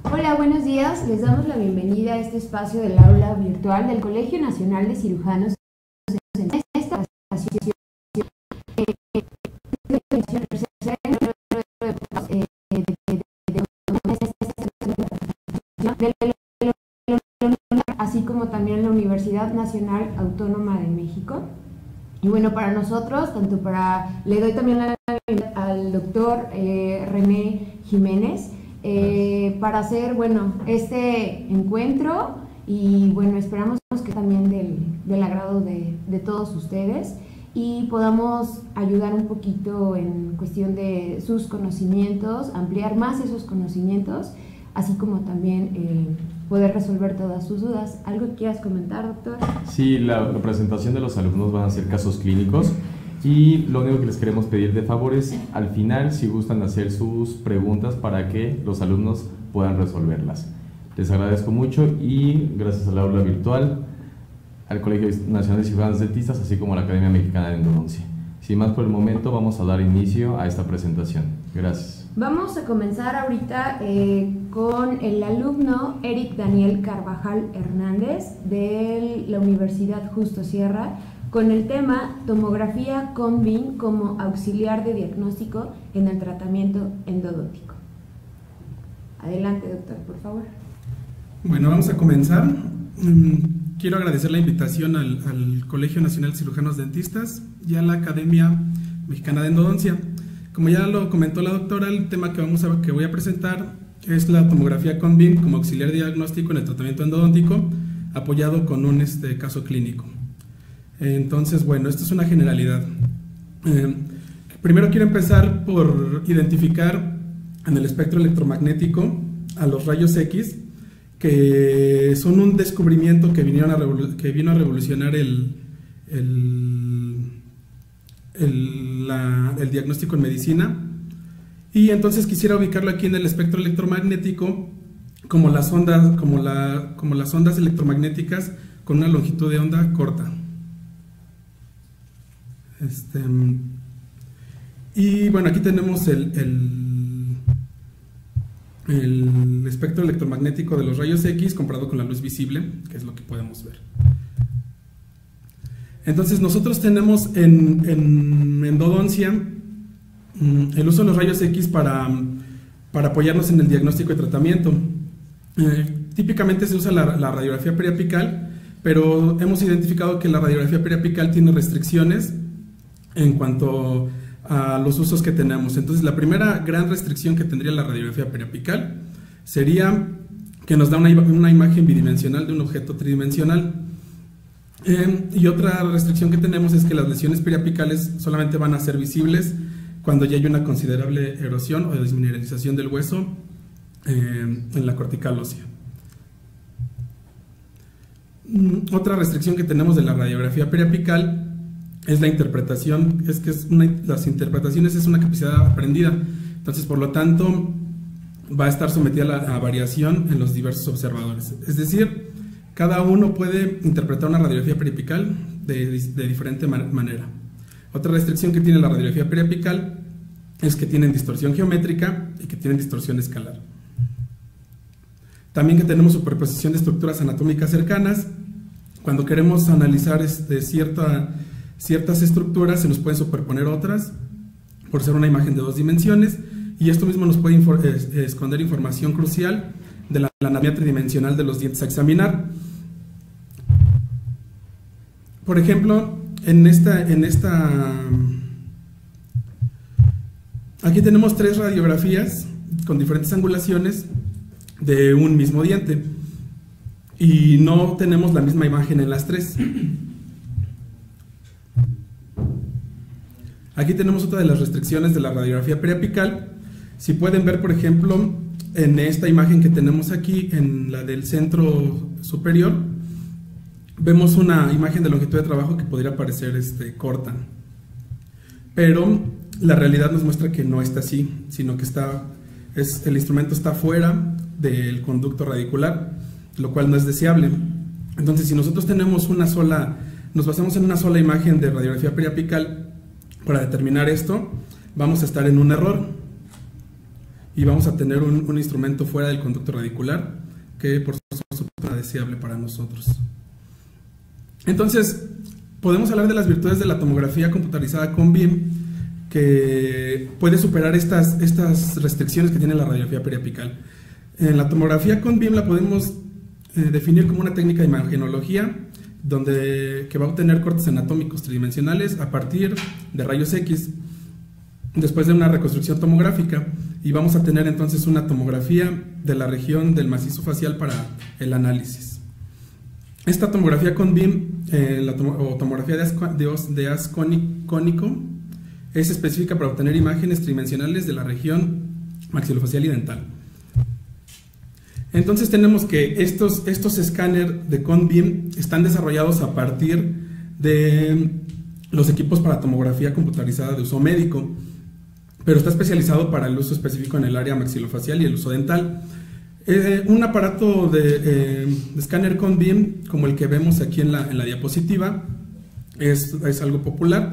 Hola, buenos días. Les damos la bienvenida a este espacio del aula virtual del Colegio Nacional de Cirujanos en esta asociación así como también la Universidad Nacional Autónoma de México. Y bueno, para nosotros, le doy también la bienvenida al doctor René Jiménez, para hacer, bueno, este encuentro, y bueno, esperamos que también del agrado de todos ustedes y podamos ayudar un poquito en cuestión de sus conocimientos, ampliar más esos conocimientos, así como también poder resolver todas sus dudas. ¿Algo que quieras comentar, doctor? Sí, la presentación de los alumnos van a ser casos clínicos. Y lo único que les queremos pedir de favor es, al final, si gustan hacer sus preguntas para que los alumnos puedan resolverlas. Les agradezco mucho y gracias al aula virtual, al Colegio Nacional de Cirujanos Dentistas, así como a la Academia Mexicana de Endodoncia. Sin más por el momento, vamos a dar inicio a esta presentación. Gracias. Vamos a comenzar ahorita con el alumno Eric Daniel Carvajal Hernández de la Universidad Justo Sierra, con el tema tomografía con BIM como auxiliar de diagnóstico en el tratamiento endodóntico. Adelante, doctor, por favor. Bueno, vamos a comenzar. Quiero agradecer la invitación al Colegio Nacional de Cirujanos Dentistas y a la Academia Mexicana de Endodoncia. Como ya lo comentó la doctora, el tema que voy a presentar es la tomografía con BIM como auxiliar de diagnóstico en el tratamiento endodóntico, apoyado con un caso clínico. Entonces, bueno, esto es una generalidad. Primero quiero empezar por identificar en el espectro electromagnético a los rayos X, que son un descubrimiento que vino a revolucionar el diagnóstico en medicina. Y entonces quisiera ubicarlo aquí en el espectro electromagnético como las ondas electromagnéticas con una longitud de onda corta. Y bueno, aquí tenemos el espectro electromagnético de los rayos X comparado con la luz visible, que es lo que podemos ver. Entonces nosotros tenemos en endodoncia el uso de los rayos X para apoyarnos en el diagnóstico y tratamiento. Típicamente se usa la radiografía periapical, pero hemos identificado que la radiografía periapical tiene restricciones en cuanto a los usos que tenemos. Entonces, la primera gran restricción que tendría la radiografía periapical sería que nos da una imagen bidimensional de un objeto tridimensional. Y otra restricción que tenemos es que las lesiones periapicales solamente van a ser visibles cuando ya hay una considerable erosión o desmineralización del hueso en la cortical ósea. Otra restricción que tenemos de la radiografía periapical es la interpretación, las interpretaciones es una capacidad aprendida, entonces por lo tanto va a estar sometida a variación en los diversos observadores. Es decir, cada uno puede interpretar una radiografía periapical de diferente manera. Otra restricción que tiene la radiografía periapical es que tienen distorsión geométrica y que tienen distorsión escalar. También que tenemos superposición de estructuras anatómicas cercanas. Cuando queremos analizar ciertas estructuras, se nos pueden superponer otras por ser una imagen de 2 dimensiones, y esto mismo nos puede esconder información crucial de la anatomía tridimensional de los dientes a examinar. Por ejemplo, aquí tenemos 3 radiografías con diferentes angulaciones de un mismo diente y no tenemos la misma imagen en las 3. Aquí tenemos otra de las restricciones de la radiografía periapical. Si pueden ver, por ejemplo, en esta imagen que tenemos aquí, en la del centro superior, vemos una imagen de longitud de trabajo que podría parecer corta, pero la realidad nos muestra que no está así, sino que el instrumento está fuera del conducto radicular, lo cual no es deseable. Entonces, si nosotros tenemos nos basamos en una sola imagen de radiografía periapical para determinar esto, vamos a estar en un error. y vamos a tener un instrumento fuera del conducto radicular que por supuesto es deseable para nosotros. Entonces, podemos hablar de las virtudes de la tomografía computarizada con BIM, que puede superar estas restricciones que tiene la radiografía periapical. En la tomografía con BIM la podemos definir como una técnica de imagenología que va a obtener cortes anatómicos tridimensionales a partir de rayos X después de una reconstrucción tomográfica, y vamos a tener entonces una tomografía de la región del macizo facial para el análisis. Esta tomografía con BIM, o tomografía de haz cónico, es específica para obtener imágenes tridimensionales de la región maxilofacial y dental. Entonces tenemos que estos escáneres de con BIM están desarrollados a partir de los equipos para tomografía computarizada de uso médico, pero está especializado para el uso específico en el área maxilofacial y el uso dental. Un aparato de escáner con BIM, como el que vemos aquí en la diapositiva, es algo popular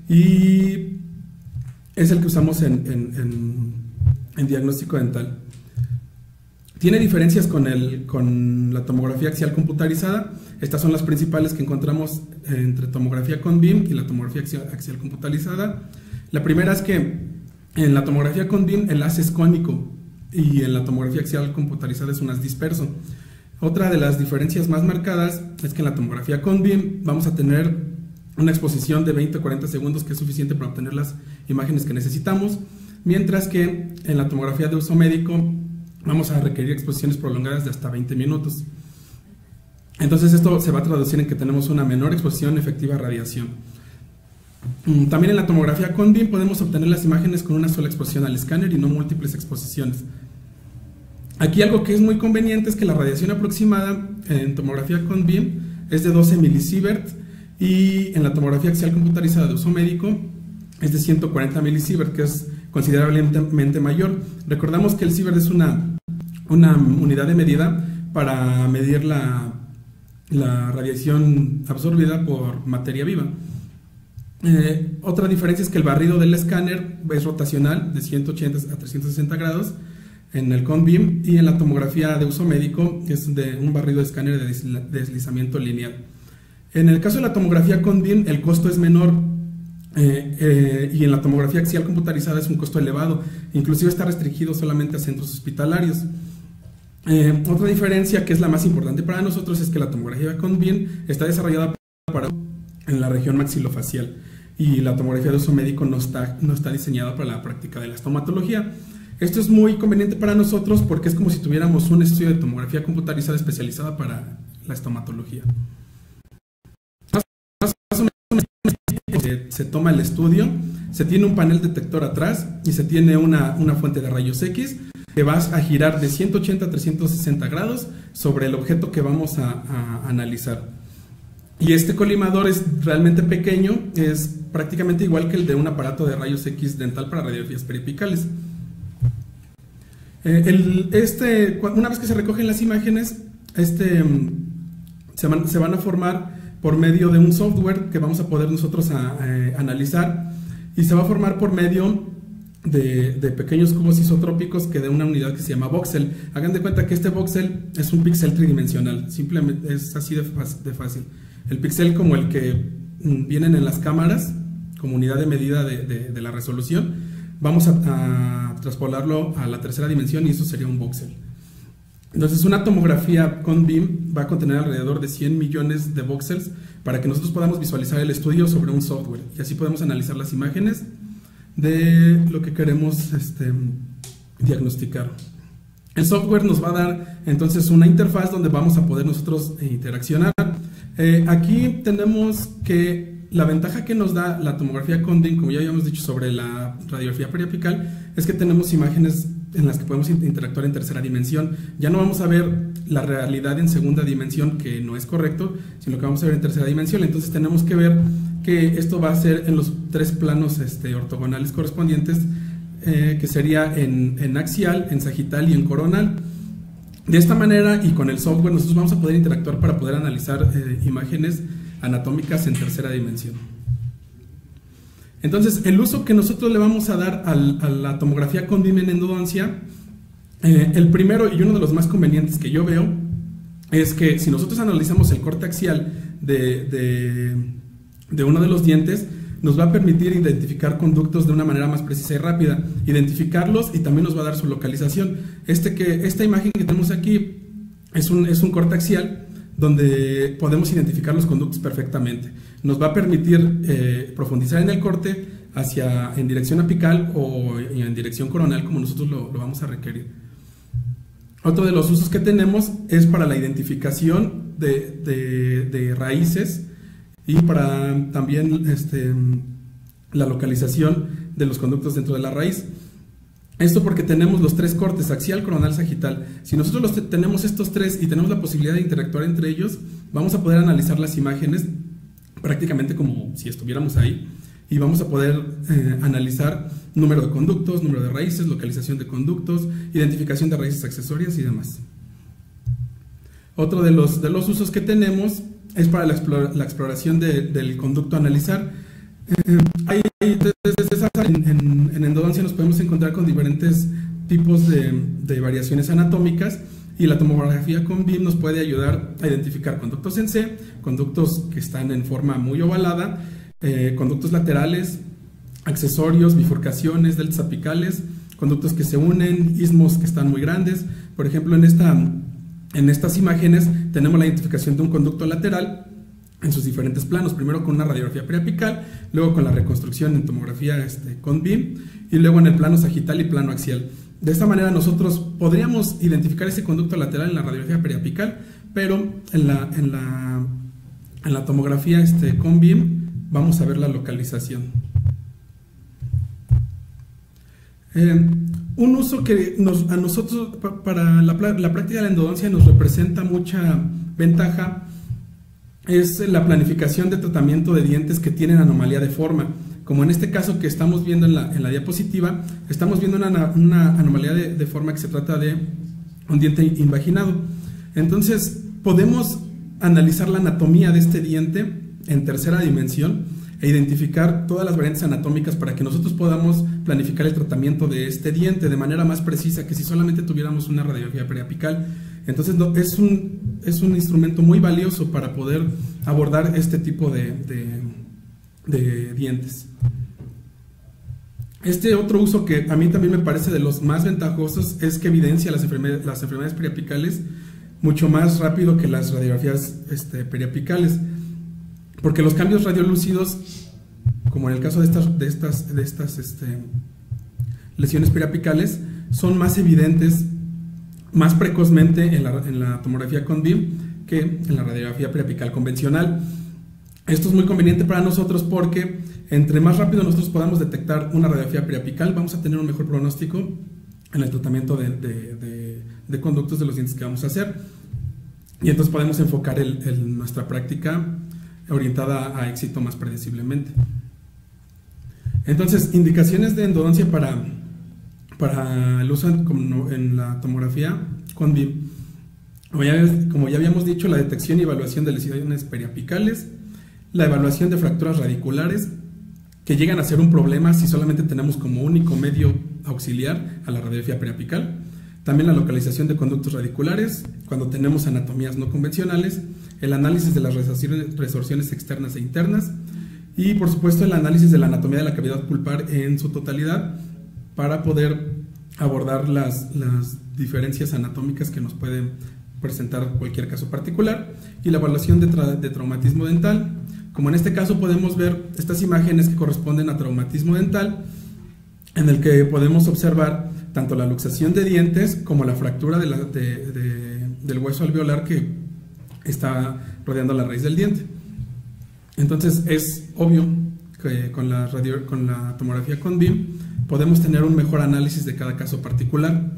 y es el que usamos en diagnóstico dental. Tiene diferencias con la tomografía axial computarizada. Estas son las principales que encontramos entre tomografía con BIM y la tomografía axial computarizada. La primera es que en la tomografía con BIM el haz es cónico y en la tomografía axial computarizada es un haz disperso. Otra de las diferencias más marcadas es que en la tomografía con BIM vamos a tener una exposición de 20 o 40 segundos, que es suficiente para obtener las imágenes que necesitamos, mientras que en la tomografía de uso médico vamos a requerir exposiciones prolongadas de hasta 20 minutos. Entonces esto se va a traducir en que tenemos una menor exposición efectiva a radiación. También en la tomografía con BIM podemos obtener las imágenes con una sola exposición al escáner y no múltiples exposiciones. Aquí algo que es muy conveniente es que la radiación aproximada en tomografía con BIM es de 12 milisievert y en la tomografía axial computarizada de uso médico es de 140 milisievert, que es considerablemente mayor. Recordamos que el sievert es una unidad de medida para medir la radiación absorbida por materia viva. Otra diferencia es que el barrido del escáner es rotacional de 180 a 360 grados en el con BIM, y en la tomografía de uso médico es de un barrido de escáner de deslizamiento lineal. En el caso de la tomografía con BIM el costo es menor y en la tomografía axial computarizada es un costo elevado, inclusive está restringido solamente a centros hospitalarios. Otra diferencia, que es la más importante para nosotros, es que la tomografía con BIM está desarrollada en la región maxilofacial y la tomografía de uso médico no está diseñada para la práctica de la estomatología. Esto es muy conveniente para nosotros porque es como si tuviéramos un estudio de tomografía computarizada especializada para la estomatología. Se toma el estudio, se tiene un panel detector atrás y se tiene una fuente de rayos X que va a girar de 180 a 360 grados sobre el objeto que vamos a analizar. Y este colimador es realmente pequeño, es prácticamente igual que el de un aparato de rayos X dental para radiografías peripicales. Una vez que se recogen las imágenes, se van a formar por medio de un software que vamos a poder nosotros analizar, y se va a formar por medio de pequeños cubos isotrópicos que de una unidad que se llama voxel. Hagan de cuenta que este voxel es un píxel tridimensional, simplemente es así de fácil. El píxel como el que vienen en las cámaras como unidad de medida de la resolución, vamos a traspolarlo a la tercera dimensión y eso sería un voxel. Entonces una tomografía con BIM va a contener alrededor de 100 millones de voxels para que nosotros podamos visualizar el estudio sobre un software, y así podemos analizar las imágenes de lo que queremos diagnosticar. El software nos va a dar entonces una interfaz donde vamos a poder nosotros interaccionar. Aquí tenemos que la ventaja que nos da la tomografía con BIM, como ya habíamos dicho sobre la radiografía periapical, es que tenemos imágenes en las que podemos interactuar en tercera dimensión. Ya no vamos a ver la realidad en segunda dimensión, que no es correcto, sino que vamos a ver en tercera dimensión. Entonces tenemos que ver que esto va a ser en los tres planos ortogonales correspondientes, que sería en axial, en sagital y en coronal. De esta manera, y con el software, nosotros vamos a poder interactuar para poder analizar imágenes anatómicas en tercera dimensión. Entonces, el uso que nosotros le vamos a dar a la tomografía con BIM en endodoncia, el primero y uno de los más convenientes que yo veo, es que si nosotros analizamos el corte axial de uno de los dientes, nos va a permitir identificar conductos de una manera más precisa y rápida, identificarlos, y también nos va a dar su localización. Esta imagen que tenemos aquí es un corte axial donde podemos identificar los conductos perfectamente. Nos va a permitir profundizar en el corte en dirección apical o en dirección coronal, como nosotros lo vamos a requerir. Otro de los usos que tenemos es para la identificación de raíces y para también la localización de los conductos dentro de la raíz. Esto porque tenemos los tres cortes, axial, coronal, sagital. Si nosotros tenemos estos tres y tenemos la posibilidad de interactuar entre ellos, vamos a poder analizar las imágenes prácticamente como si estuviéramos ahí, y vamos a poder analizar número de conductos, número de raíces, localización de conductos, identificación de raíces accesorias y demás. Otro de los usos que tenemos es para la exploración del conducto a analizar. En endodoncia nos podemos encontrar con diferentes tipos de variaciones anatómicas, y la tomografía con BIM nos puede ayudar a identificar conductos en C, conductos que están en forma muy ovalada, conductos laterales, accesorios, bifurcaciones, deltas apicales, conductos que se unen, istmos que están muy grandes. Por ejemplo, en estas imágenes tenemos la identificación de un conducto lateral en sus diferentes planos, primero con una radiografía preapical, luego con la reconstrucción en tomografía con BIM, y luego en el plano sagital y plano axial. De esta manera nosotros podríamos identificar ese conducto lateral en la radiografía preapical, pero en la tomografía con BIM vamos a ver la localización. Un uso que a nosotros para la práctica de la endodoncia nos representa mucha ventaja es la planificación de tratamiento de dientes que tienen anomalía de forma. Como en este caso que estamos viendo en la diapositiva, estamos viendo una anomalía de forma que se trata de un diente invaginado. Entonces podemos analizar la anatomía de este diente en tercera dimensión e identificar todas las variantes anatómicas para que nosotros podamos planificar el tratamiento de este diente de manera más precisa que si solamente tuviéramos una radiografía preapical. Entonces es un instrumento muy valioso para poder abordar este tipo de dientes. Otro uso que a mí también me parece de los más ventajosos es que evidencia las enfermedades periapicales mucho más rápido que las radiografías periapicales, porque los cambios radiolúcidos, como en el caso de estas lesiones periapicales, son más evidentes más precozmente en la tomografía con BIM que en la radiografía periapical convencional. Esto es muy conveniente para nosotros porque entre más rápido nosotros podamos detectar una radiografía periapical, vamos a tener un mejor pronóstico en el tratamiento de conductos de los dientes que vamos a hacer, y entonces podemos enfocar nuestra práctica orientada a éxito más predeciblemente. Entonces, indicaciones de endodoncia para el uso en la tomografía con BIM. Como ya habíamos dicho, la detección y evaluación de lesiones periapicales, la evaluación de fracturas radiculares que llegan a ser un problema si solamente tenemos como único medio auxiliar a la radiografía periapical, también la localización de conductos radiculares cuando tenemos anatomías no convencionales, el análisis de las resorciones externas e internas, y por supuesto el análisis de la anatomía de la cavidad pulpar en su totalidad para poder abordar las diferencias anatómicas que nos pueden presentar cualquier caso particular, y la evaluación de traumatismo dental. Como en este caso podemos ver estas imágenes que corresponden a traumatismo dental, en el que podemos observar tanto la luxación de dientes como la fractura del hueso alveolar que está rodeando la raíz del diente. Entonces es obvio que con la tomografía con BIM podemos tener un mejor análisis de cada caso particular.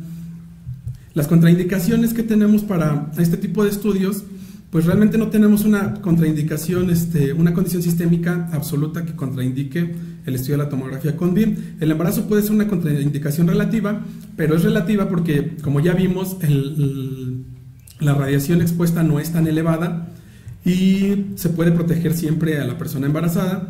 Las contraindicaciones que tenemos para este tipo de estudios, pues realmente no tenemos una contraindicación, una condición sistémica absoluta que contraindique el estudio de la tomografía con BIM. El embarazo puede ser una contraindicación relativa, pero es relativa porque, como ya vimos, la radiación expuesta no es tan elevada y se puede proteger siempre a la persona embarazada.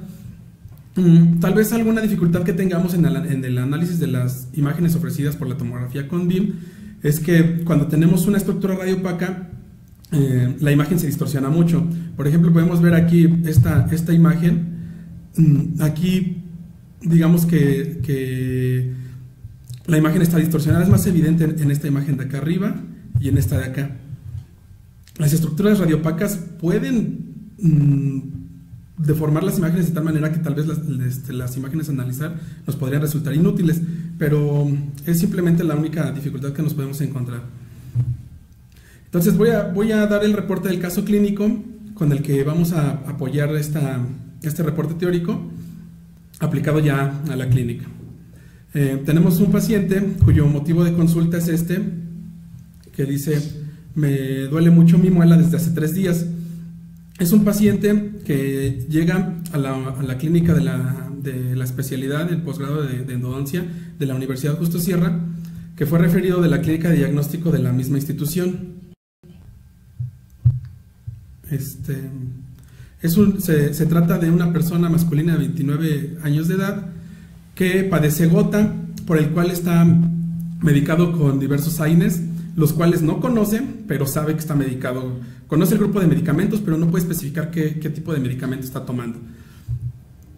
Tal vez alguna dificultad que tengamos en el análisis de las imágenes ofrecidas por la tomografía con BIM es que cuando tenemos una estructura radiopaca, la imagen se distorsiona mucho. Por ejemplo, podemos ver aquí esta imagen. Aquí, digamos que la imagen está distorsionada, es más evidente en esta imagen de acá arriba y en esta de acá. Las estructuras radiopacas pueden deformar las imágenes de tal manera que tal vez las imágenes a analizar nos podrían resultar inútiles, pero es simplemente la única dificultad que nos podemos encontrar. Entonces voy a dar el reporte del caso clínico con el que vamos a apoyar este reporte teórico aplicado ya a la clínica. Tenemos un paciente cuyo motivo de consulta es que dice: me duele mucho mi muela desde hace 3 días. Es un paciente que llega a la clínica de la especialidad del posgrado de endodoncia de la Universidad Justo Sierra, que fue referido de la clínica de diagnóstico de la misma institución. Se trata de una persona masculina de 29 años de edad que padece gota, por el cual está medicado con diversos AINES, los cuales no conoce, pero sabe que está medicado. Conoce el grupo de medicamentos, pero no puede especificar qué tipo de medicamento está tomando.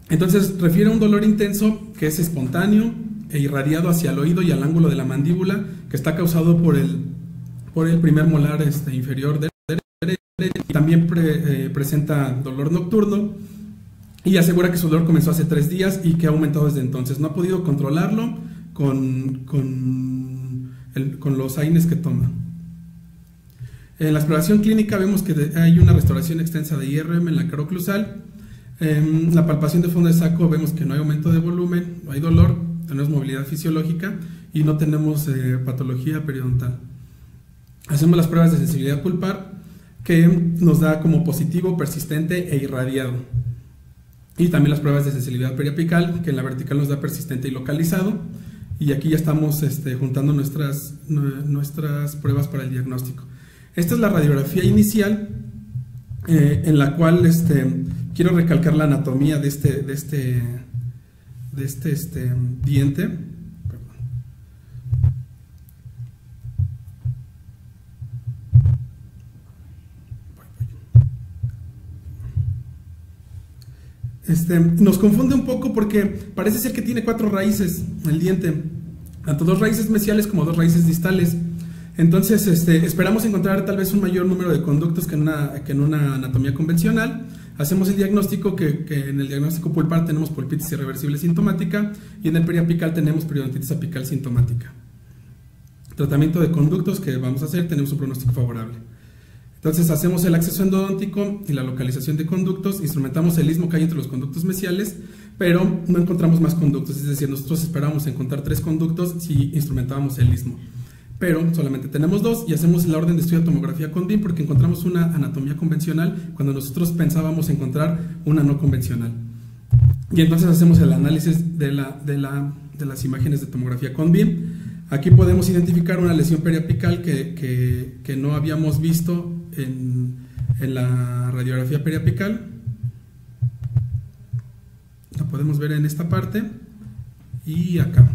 Entonces refiere a un dolor intenso que es espontáneo e irradiado hacia el oído y al ángulo de la mandíbula, que está causado por el primer molar inferior derecho. También presenta dolor nocturno y asegura que su dolor comenzó hace 3 días y que ha aumentado desde entonces. No ha podido controlarlo con los AINES que toma. En la exploración clínica vemos que hay una restauración extensa de IRM en la cara oclusal. En la palpación de fondo de saco vemos que no hay aumento de volumen, no hay dolor, tenemos movilidad fisiológica y no tenemos patología periodontal. Hacemos las pruebas de sensibilidad pulpar, que nos da como positivo, persistente e irradiado. Y también las pruebas de sensibilidad periapical, que en la vertical nos da persistente y localizado. Y aquí ya estamos juntando nuestras pruebas para el diagnóstico. Esta es la radiografía inicial, en la cual quiero recalcar la anatomía de este diente. Nos confunde un poco porque parece ser que tiene 4 raíces el diente, tanto 2 raíces mesiales como 2 raíces distales. Entonces esperamos encontrar tal vez un mayor número de conductos que en una anatomía convencional. Hacemos el diagnóstico que en el diagnóstico pulpar tenemos pulpitis irreversible sintomática y en el periapical tenemos periodontitis apical sintomática. Tratamiento de conductos que vamos a hacer, tenemos un pronóstico favorable. Entonces hacemos el acceso endodóntico y la localización de conductos, instrumentamos el istmo que hay entre los conductos mesiales, pero no encontramos más conductos, es decir, nosotros esperábamos encontrar 3 conductos si instrumentábamos el istmo, pero solamente tenemos 2 y hacemos la orden de estudio de tomografía con BIM porque encontramos una anatomía convencional cuando nosotros pensábamos encontrar una no convencional. Y entonces hacemos el análisis de las imágenes de tomografía con BIM. Aquí podemos identificar una lesión periapical que no habíamos visto en la radiografía periapical. La podemos ver en esta parte y acá.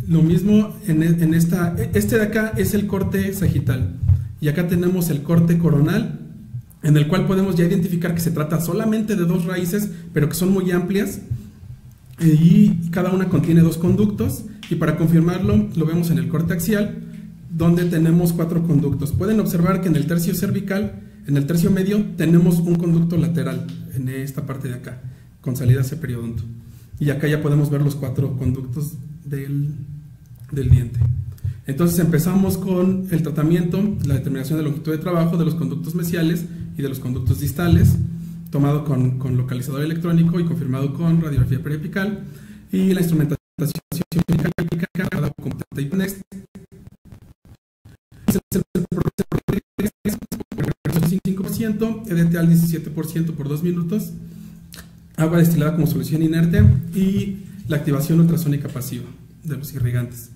Lo mismo en esta. Este de acá es el corte sagital y acá tenemos el corte coronal, en el cual podemos ya identificar que se trata solamente de 2 raíces, pero que son muy amplias y cada una contiene 2 conductos. Y para confirmarlo lo vemos en el corte axial, donde tenemos 4 conductos. Pueden observar que en el tercio cervical, en el tercio medio, tenemos un conducto lateral en esta parte de acá, con salida hacia periodonto. Y acá ya podemos ver los 4 conductos del diente. Entonces empezamos con el tratamiento, la determinación de longitud de trabajo de los conductos mesiales y de los conductos distales, tomado con localizador electrónico y confirmado con radiografía periapical, y la instrumentación con Next. 5%, EDT al 17% por 2 minutos, agua destilada como solución inerte y la activación ultrasónica pasiva de los irrigantes.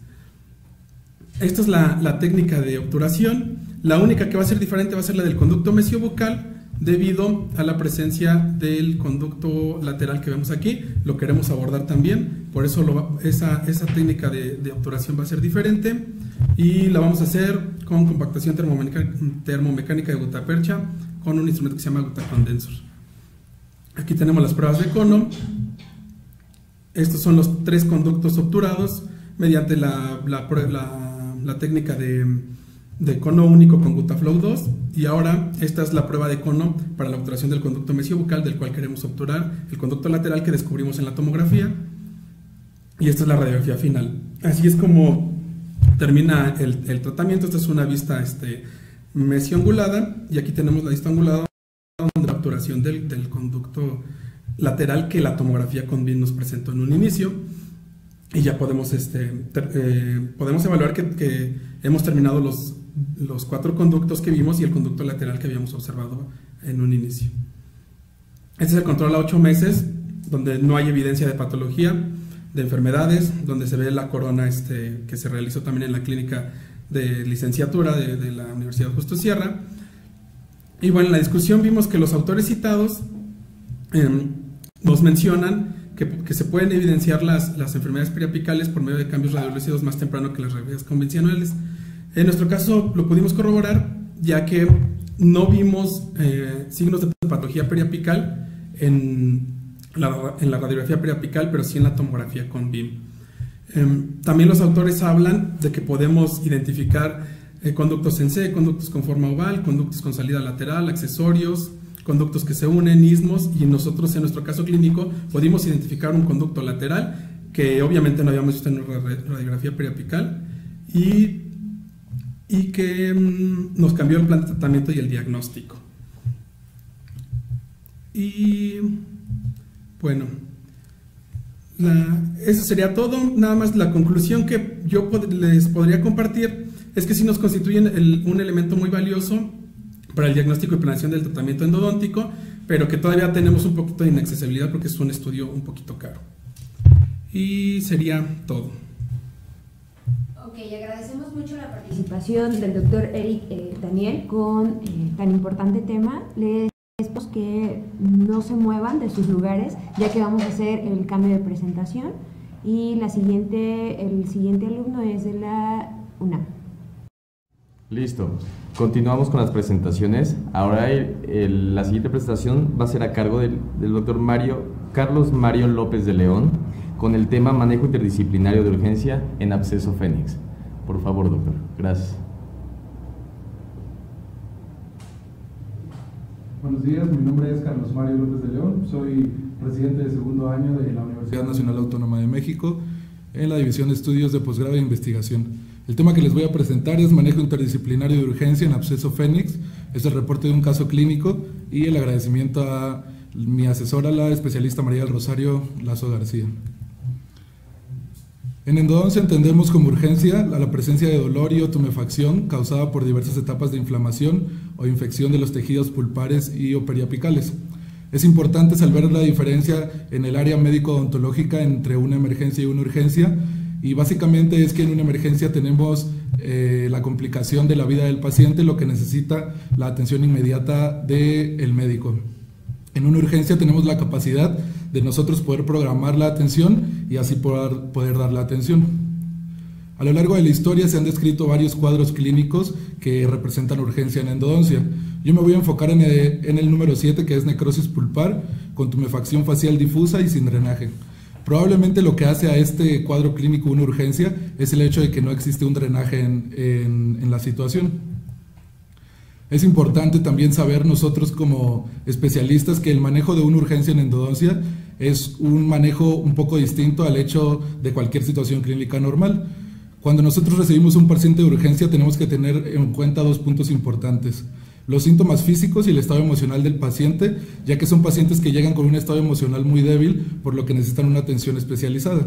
Esta es la técnica de obturación. La única que va a ser diferente va a ser la del conducto mesiobucal, debido a la presencia del conducto lateral que vemos aquí. Lo queremos abordar también, por eso esa técnica de obturación va a ser diferente y la vamos a hacer con compactación termomecánica de gutapercha con un instrumento que se llama gutacondensor. Aquí tenemos las pruebas de cono. Estos son los 3 conductos obturados mediante la técnica de cono único con Gutaflow 2, y ahora esta es la prueba de cono para la obturación del conducto mesiobucal, del cual queremos obturar el conducto lateral que descubrimos en la tomografía, y esta es la radiografía final. Así es como termina el tratamiento. Esta es una vista mesioangulada, y aquí tenemos la vista angulada de la obturación del conducto lateral que la tomografía con BIM nos presentó en un inicio, y ya podemos evaluar que hemos terminado los 4 conductos que vimos y el conducto lateral que habíamos observado en un inicio. Este es el control a 8 meses, donde no hay evidencia de patología, de enfermedades, donde se ve la corona que se realizó también en la clínica de licenciatura de la Universidad Justo Sierra. Y bueno, en la discusión vimos que los autores citados nos mencionan que se pueden evidenciar las enfermedades periapicales por medio de cambios radiolúcidos más temprano que las radiografías convencionales. En nuestro caso lo pudimos corroborar, ya que no vimos signos de patología periapical en la radiografía periapical, pero sí en la tomografía con BIM. También los autores hablan de que podemos identificar conductos en C, conductos con forma oval, conductos con salida lateral, accesorios, conductos que se unen, istmos, y nosotros en nuestro caso clínico pudimos identificar un conducto lateral que obviamente no habíamos visto en la radiografía periapical y que nos cambió el plan de tratamiento y el diagnóstico. Y bueno, eso sería todo. Nada más la conclusión que yo les podría compartir es que sí nos constituyen un elemento muy valioso para el diagnóstico y planeación del tratamiento endodóntico, pero que todavía tenemos un poquito de inaccesibilidad porque es un estudio un poquito caro. Y sería todo. Ok, agradecemos mucho la participación del doctor Eric Daniel con tan importante tema. Les pedimos que no se muevan de sus lugares, ya que vamos a hacer el cambio de presentación, y el siguiente alumno es de la UNAM. Listo, continuamos con las presentaciones. Ahora la siguiente presentación va a ser a cargo del doctor Carlos Mario López de León, con el tema manejo interdisciplinario de urgencia en absceso Fénix. Por favor, doctor. Gracias. Buenos días, mi nombre es Carlos Mario López de León, soy presidente de segundo año de la Universidad Nacional Autónoma de México en la División de Estudios de Posgrado e Investigación. El tema que les voy a presentar es manejo interdisciplinario de urgencia en absceso Fénix. Es el reporte de un caso clínico y el agradecimiento a mi asesora, la especialista María del Rosario Lazo García. En endodoncia entendemos como urgencia la presencia de dolor y o tumefacción causada por diversas etapas de inflamación o infección de los tejidos pulpares y o periapicales. Es importante saber la diferencia en el área médico-odontológica entre una emergencia y una urgencia, y básicamente es que en una emergencia tenemos la complicación de la vida del paciente, lo que necesita la atención inmediata del médico. En una urgencia tenemos la capacidad de nosotros poder programar la atención y así poder dar la atención. A lo largo de la historia se han descrito varios cuadros clínicos que representan urgencia en endodoncia. Yo me voy a enfocar en el número 7, que es necrosis pulpar con tumefacción facial difusa y sin drenaje. Probablemente lo que hace a este cuadro clínico una urgencia es el hecho de que no existe un drenaje en la situación. Es importante también saber nosotros como especialistas que el manejo de una urgencia en endodoncia es un manejo un poco distinto al hecho de cualquier situación clínica normal. Cuando nosotros recibimos un paciente de urgencia tenemos que tener en cuenta dos puntos importantes: los síntomas físicos y el estado emocional del paciente, ya que son pacientes que llegan con un estado emocional muy débil, por lo que necesitan una atención especializada.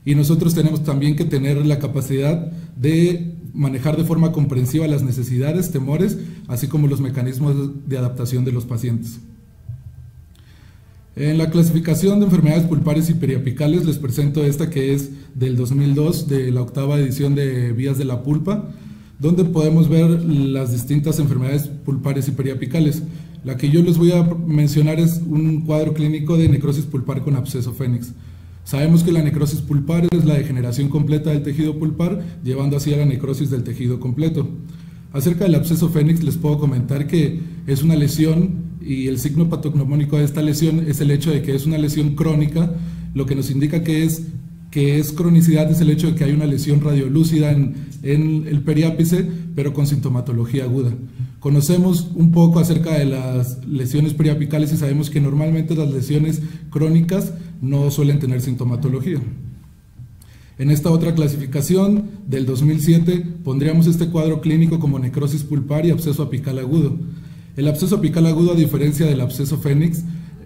Y nosotros tenemos también que tener la capacidad de manejar de forma comprensiva las necesidades, temores, así como los mecanismos de adaptación de los pacientes. En la clasificación de enfermedades pulpares y periapicales les presento esta, que es del 2002, de la 8ª edición de Vías de la Pulpa, donde podemos ver las distintas enfermedades pulpares y periapicales. La que yo les voy a mencionar es un cuadro clínico de necrosis pulpar con absceso fénix. Sabemos que la necrosis pulpar es la degeneración completa del tejido pulpar, llevando así a la necrosis del tejido completo. Acerca del absceso fénix les puedo comentar que es una lesión y el signo patognomónico de esta lesión es el hecho de que es una lesión crónica. Lo que nos indica que es cronicidad es el hecho de que hay una lesión radiolúcida en el periápice, pero con sintomatología aguda. Conocemos un poco acerca de las lesiones periapicales y sabemos que normalmente las lesiones crónicas no suelen tener sintomatología. En esta otra clasificación del 2007 pondríamos este cuadro clínico como necrosis pulpar y absceso apical agudo. El absceso apical agudo, a diferencia del absceso fénix,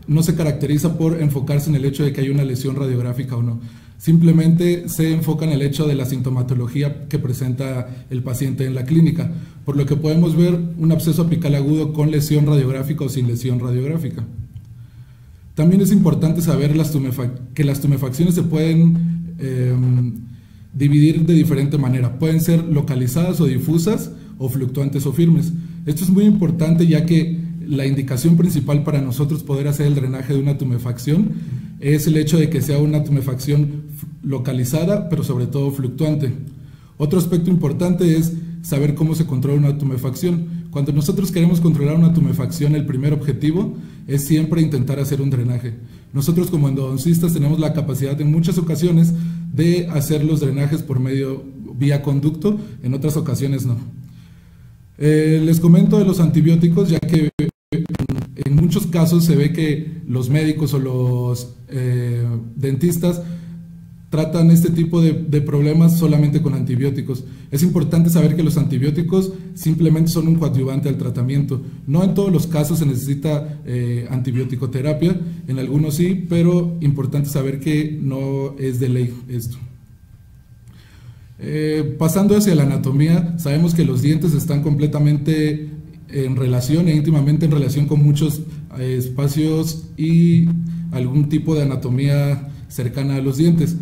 no se caracteriza por enfocarse en el hecho de que hay una lesión radiográfica o no. Simplemente se enfoca en el hecho de la sintomatología que presenta el paciente en la clínica, por lo que podemos ver un absceso apical agudo con lesión radiográfica o sin lesión radiográfica. También es importante saber que las tumefacciones se pueden dividir de diferente manera. Pueden ser localizadas o difusas, o fluctuantes o firmes. Esto es muy importante, ya que la indicación principal para nosotros poder hacer el drenaje de una tumefacción es el hecho de que sea una tumefacción localizada, pero sobre todo fluctuante. Otro aspecto importante es saber cómo se controla una tumefacción. Cuando nosotros queremos controlar una tumefacción, el primer objetivo es siempre intentar hacer un drenaje. Nosotros como endodoncistas tenemos la capacidad en muchas ocasiones de hacer los drenajes por vía conducto, en otras ocasiones no. Les comento de los antibióticos, ya que en muchos casos se ve que los médicos o los dentistas tratan este tipo de problemas solamente con antibióticos. Es importante saber que los antibióticos simplemente son un coadyuvante al tratamiento. No en todos los casos se necesita antibiótico-terapia, en algunos sí, pero importante saber que no es de ley esto. Pasando hacia la anatomía, sabemos que los dientes están completamente en relación e íntimamente en relación con muchos espacios y algún tipo de anatomía cercana a los dientes.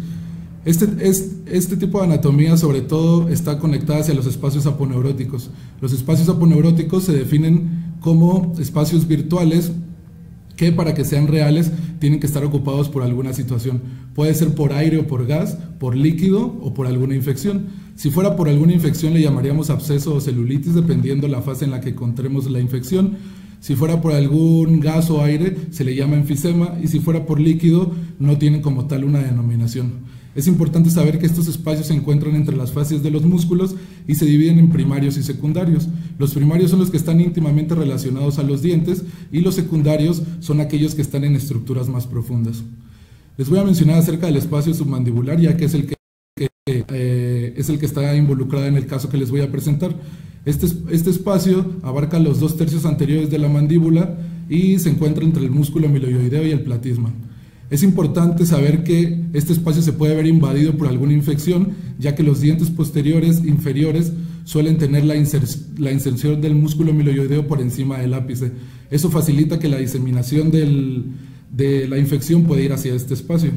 Este tipo de anatomía sobre todo está conectada hacia los espacios aponeuróticos. Los espacios aponeuróticos se definen como espacios virtuales que, para que sean reales, tienen que estar ocupados por alguna situación. Puede ser por aire o por gas, por líquido o por alguna infección. Si fuera por alguna infección le llamaríamos absceso o celulitis, dependiendo la fase en la que encontremos la infección. Si fuera por algún gas o aire se le llama enfisema, y si fuera por líquido no tienen como tal una denominación. Es importante saber que estos espacios se encuentran entre las fascias de los músculos y se dividen en primarios y secundarios. Los primarios son los que están íntimamente relacionados a los dientes y los secundarios son aquellos que están en estructuras más profundas. Les voy a mencionar acerca del espacio submandibular, ya que es el que está involucrado en el caso que les voy a presentar. Este espacio abarca los 2/3 anteriores de la mandíbula y se encuentra entre el músculo miloioideo y el platisma. Es importante saber que este espacio se puede ver invadido por alguna infección, ya que los dientes posteriores inferiores suelen tener la inserción del músculo miloioideo por encima del ápice. Eso facilita que la diseminación de la infección pueda ir hacia este espacio.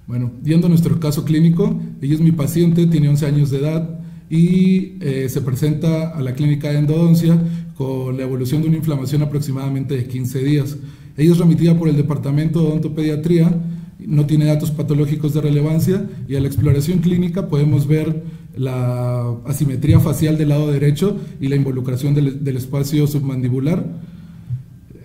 Bueno, yendo a nuestro caso clínico, ella es mi paciente, tiene 11 años de edad y se presenta a la clínica de endodoncia con la evolución de una inflamación aproximadamente de 15 días. Ella es remitida por el departamento de odontopediatría, no tiene datos patológicos de relevancia y a la exploración clínica podemos ver la asimetría facial del lado derecho y la involucración del espacio submandibular.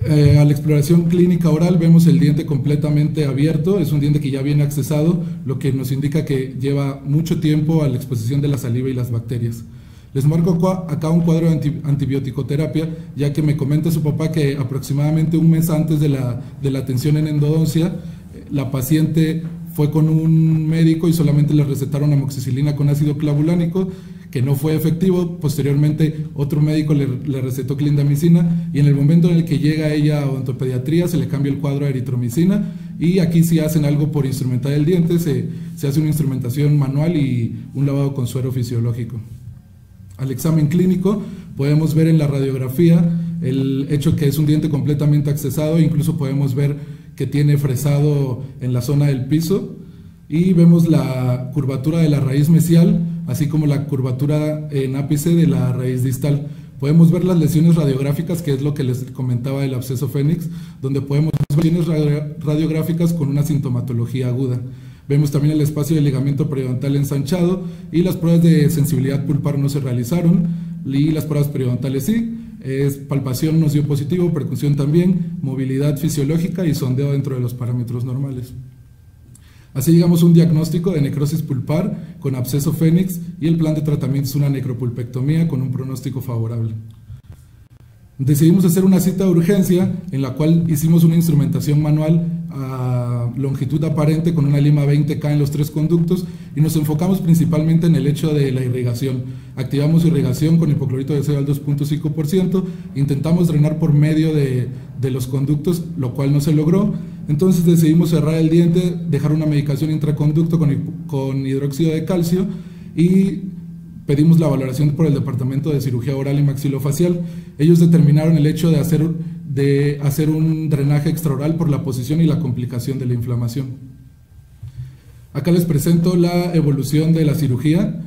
A la exploración clínica oral vemos el diente completamente abierto, es un diente que ya viene accesado, lo que nos indica que lleva mucho tiempo a la exposición de la saliva y las bacterias. Les marco acá un cuadro de antibiótico-terapia, ya que me comenta su papá que aproximadamente un mes antes de la atención en endodoncia, la paciente fue con un médico y solamente le recetaron amoxicilina con ácido clavulánico, que no fue efectivo. Posteriormente otro médico le recetó clindamicina y en el momento en el que llega ella a odontopediatría se le cambia el cuadro a eritromicina, y aquí sí hacen algo por instrumentar el diente, se hace una instrumentación manual y un lavado con suero fisiológico. Al examen clínico podemos ver en la radiografía el hecho que es un diente completamente accesado, incluso podemos ver que tiene fresado en la zona del piso, y vemos la curvatura de la raíz mesial, así como la curvatura en ápice de la raíz distal. Podemos ver las lesiones radiográficas, que es lo que les comentaba del absceso Fénix, donde podemos ver lesiones radiográficas con una sintomatología aguda. Vemos también el espacio de ligamento periodontal ensanchado y las pruebas de sensibilidad pulpar no se realizaron y las pruebas periodontales sí. Palpación nos dio positivo, percusión también, movilidad fisiológica y sondeo dentro de los parámetros normales. Así llegamos a un diagnóstico de necrosis pulpar con absceso Fénix y el plan de tratamiento es una necropulpectomía con un pronóstico favorable. Decidimos hacer una cita de urgencia en la cual hicimos una instrumentación manual a longitud aparente con una lima 20K en los 3 conductos y nos enfocamos principalmente en el hecho de la irrigación. Activamos irrigación con hipoclorito de sodio al 2.5%, intentamos drenar por medio de los conductos, lo cual no se logró. Entonces decidimos cerrar el diente, dejar una medicación intraconducto con hidróxido de calcio y pedimos la valoración por el Departamento de Cirugía Oral y Maxilofacial. Ellos determinaron el hecho de hacer un drenaje extraoral por la posición y la complicación de la inflamación. Acá les presento la evolución de la cirugía.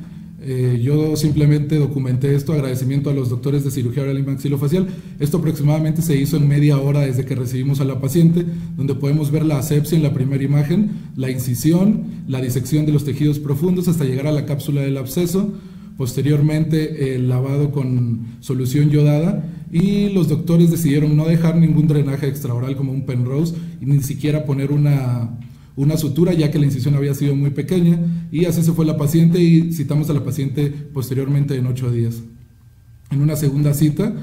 Yo simplemente documenté esto, agradecimiento a los doctores de cirugía oral y maxilofacial. Esto aproximadamente se hizo en media hora desde que recibimos a la paciente, donde podemos ver la asepsia en la primera imagen, la incisión, la disección de los tejidos profundos hasta llegar a la cápsula del absceso, posteriormente el lavado con solución yodada, y los doctores decidieron no dejar ningún drenaje extraoral como un Penrose y ni siquiera poner una sutura, ya que la incisión había sido muy pequeña, y así se fue la paciente y citamos a la paciente posteriormente en 8 días. En una segunda cita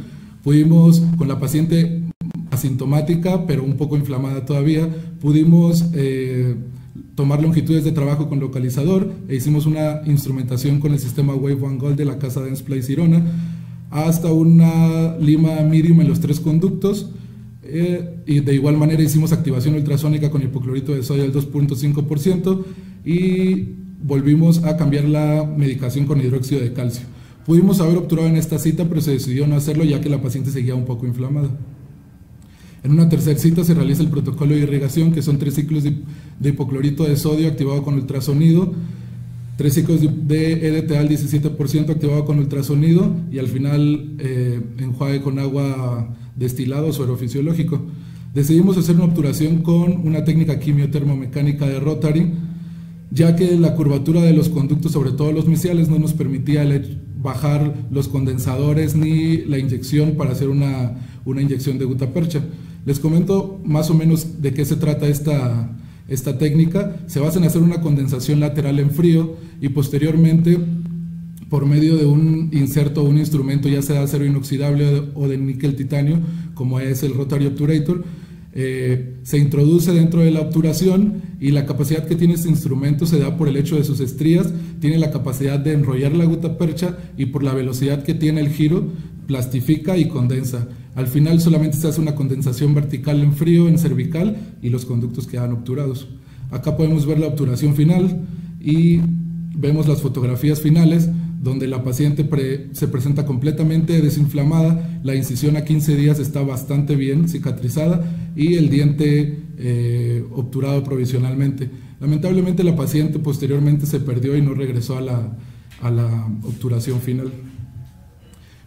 pudimos, con la paciente asintomática pero un poco inflamada todavía, pudimos tomar longitudes de trabajo con localizador e hicimos una instrumentación con el sistema Wave One Gold de la casa Dentsply Sirona hasta una lima medium en los 3 conductos. Y de igual manera hicimos activación ultrasónica con hipoclorito de sodio al 2.5% y volvimos a cambiar la medicación con hidróxido de calcio. Pudimos haber obturado en esta cita, pero se decidió no hacerlo ya que la paciente seguía un poco inflamada. En una tercera cita se realiza el protocolo de irrigación, que son 3 ciclos de hipoclorito de sodio activado con ultrasonido, 3 ciclos de EDTA al 17% activado con ultrasonido y al final enjuague con agua destilado o suero fisiológico. Decidimos hacer una obturación con una técnica quimiotermomecánica de Rotary, ya que la curvatura de los conductos, sobre todo los mesiales, no nos permitía bajar los condensadores ni la inyección para hacer una inyección de gutapercha. Les comento más o menos de qué se trata esta técnica. Se basa en hacer una condensación lateral en frío y posteriormente, por medio de un inserto o un instrumento, ya sea de acero inoxidable o de níquel titanio, como es el Rotary Obturator, se introduce dentro de la obturación y la capacidad que tiene este instrumento se da por el hecho de sus estrías. Tiene la capacidad de enrollar la gutapercha y por la velocidad que tiene el giro, plastifica y condensa. Al final solamente se hace una condensación vertical en frío, en cervical, y los conductos quedan obturados. Acá podemos ver la obturación final y vemos las fotografías finales, donde la paciente se presenta completamente desinflamada, la incisión a 15 días está bastante bien cicatrizada y el diente obturado provisionalmente. Lamentablemente la paciente posteriormente se perdió y no regresó a la obturación final.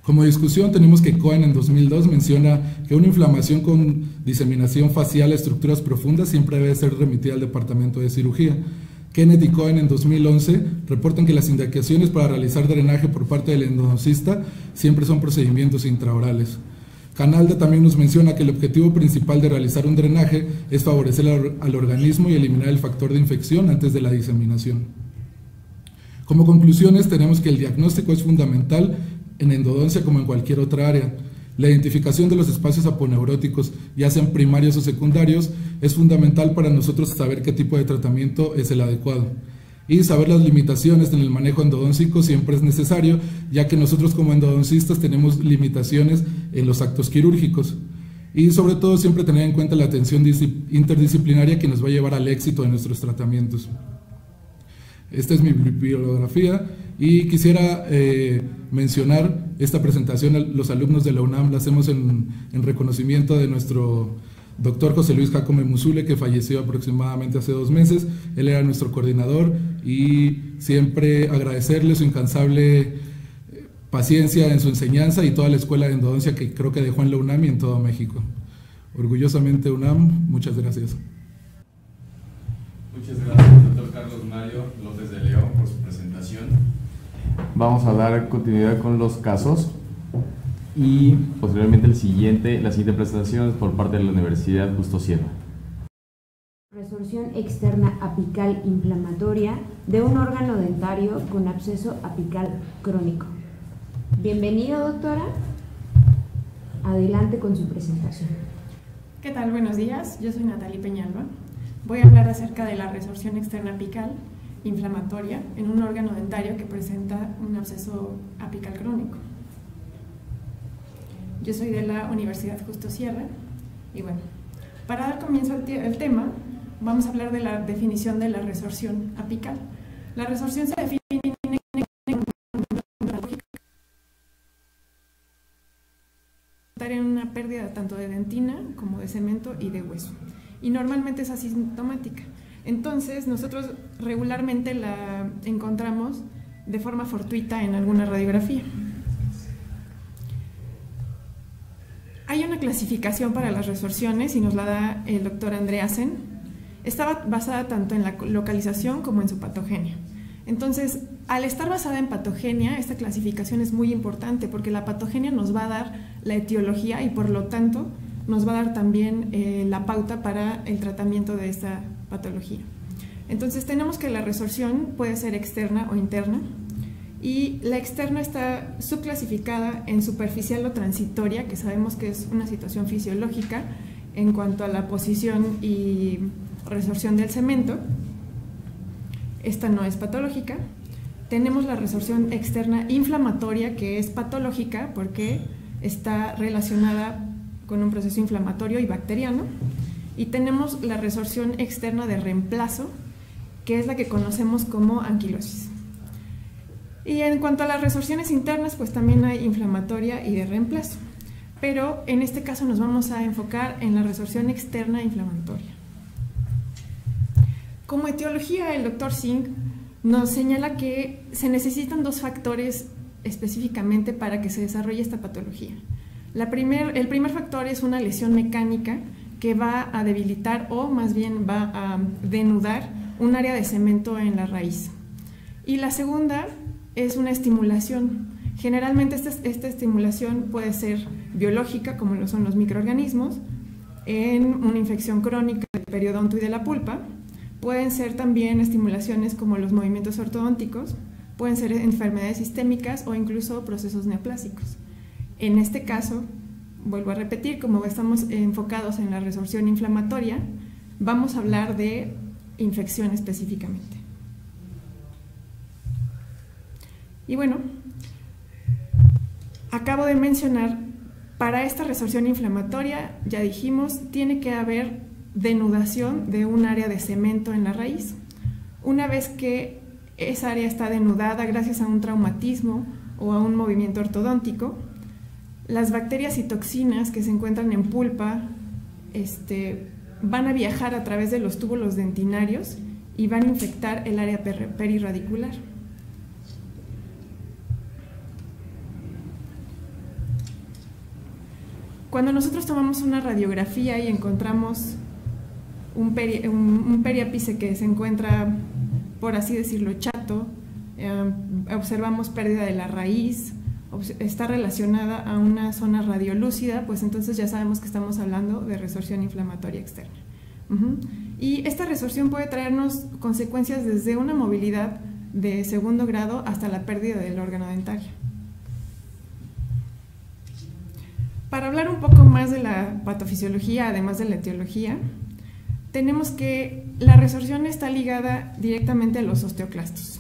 Como discusión tenemos que Cohen en 2002 menciona que una inflamación con diseminación facial a estructuras profundas siempre debe ser remitida al departamento de cirugía. Kenneth y Cohen en 2011 reportan que las indicaciones para realizar drenaje por parte del endodoncista siempre son procedimientos intraorales. Canalda también nos menciona que el objetivo principal de realizar un drenaje es favorecer al organismo y eliminar el factor de infección antes de la diseminación. Como conclusiones tenemos que el diagnóstico es fundamental en endodoncia como en cualquier otra área. La identificación de los espacios aponeuróticos, ya sean primarios o secundarios, es fundamental para nosotros saber qué tipo de tratamiento es el adecuado. Y saber las limitaciones en el manejo endodóncico siempre es necesario, ya que nosotros como endodoncistas tenemos limitaciones en los actos quirúrgicos. Y sobre todo siempre tener en cuenta la atención interdisciplinaria que nos va a llevar al éxito de nuestros tratamientos. Esta es mi bibliografía y quisiera mencionar esta presentación a los alumnos de la UNAM. La hacemos en reconocimiento de nuestro doctor José Luis Jacome Musule, que falleció aproximadamente hace 2 meses. Él era nuestro coordinador y siempre agradecerle su incansable paciencia en su enseñanza y toda la escuela de endodoncia que creo que dejó en la UNAM y en todo México. Orgullosamente UNAM, muchas gracias. Muchas gracias, doctor Carlos Mario López de León, por su presentación. Vamos a dar continuidad con los casos y posteriormente la siguiente presentación es por parte de la Universidad Justo Sierra. Resorción externa apical inflamatoria de un órgano dentario con absceso apical crónico. Bienvenido, doctora. Adelante con su presentación. ¿Qué tal? Buenos días. Yo soy Natalie Peñalba. Voy a hablar acerca de la resorción externa apical inflamatoria en un órgano dentario que presenta un absceso apical crónico. Yo soy de la Universidad Justo Sierra y bueno, para dar comienzo al tema, vamos a hablar de la definición de la resorción apical. La resorción se define en una pérdida tanto de dentina como de cemento y de hueso, y normalmente es asintomática. Entonces nosotros regularmente la encontramos de forma fortuita en alguna radiografía. Hay una clasificación para las resorciones y nos la da el doctor Andreasen. Está basada tanto en la localización como en su patogenia. Entonces, al estar basada en patogenia, esta clasificación es muy importante porque la patogenia nos va a dar la etiología y por lo tanto nos va a dar también la pauta para el tratamiento de esta patología. Entonces tenemos que la resorción puede ser externa o interna y la externa está subclasificada en superficial o transitoria, que sabemos que es una situación fisiológica en cuanto a la posición y resorción del cemento. Esta no es patológica. Tenemos la resorción externa inflamatoria, que es patológica porque está relacionada con un proceso inflamatorio y bacteriano. Y tenemos la resorción externa de reemplazo, que es la que conocemos como anquilosis. Y en cuanto a las resorciones internas, pues también hay inflamatoria y de reemplazo. Pero en este caso nos vamos a enfocar en la resorción externa inflamatoria. Como etiología, el doctor Singh nos señala que se necesitan dos factores específicamente para que se desarrolle esta patología. El primer factor es una lesión mecánica que va a debilitar o más bien va a denudar un área de cemento en la raíz. Y la segunda es una estimulación. Generalmente esta estimulación puede ser biológica, como lo son los microorganismos, en una infección crónica del periodonto y de la pulpa. Pueden ser también estimulaciones como los movimientos ortodónticos, pueden ser enfermedades sistémicas o incluso procesos neoplásicos. En este caso, vuelvo a repetir, como estamos enfocados en la resorción inflamatoria, vamos a hablar de infección específicamente. Y bueno, acabo de mencionar, para esta resorción inflamatoria, ya dijimos, tiene que haber denudación de un área de cemento en la raíz. Una vez que esa área está denudada gracias a un traumatismo o a un movimiento ortodóntico, las bacterias y toxinas que se encuentran en pulpa van a viajar a través de los túbulos dentinarios y van a infectar el área perirradicular. Cuando nosotros tomamos una radiografía y encontramos un periápice que se encuentra, por así decirlo, chato, observamos pérdida de la raíz, está relacionada a una zona radiolúcida, pues entonces ya sabemos que estamos hablando de resorción inflamatoria externa. Y esta resorción puede traernos consecuencias desde una movilidad de segundo grado hasta la pérdida del órgano dentario. Para hablar un poco más de la patofisiología, además de la etiología, tenemos que la resorción está ligada directamente a los osteoclastos.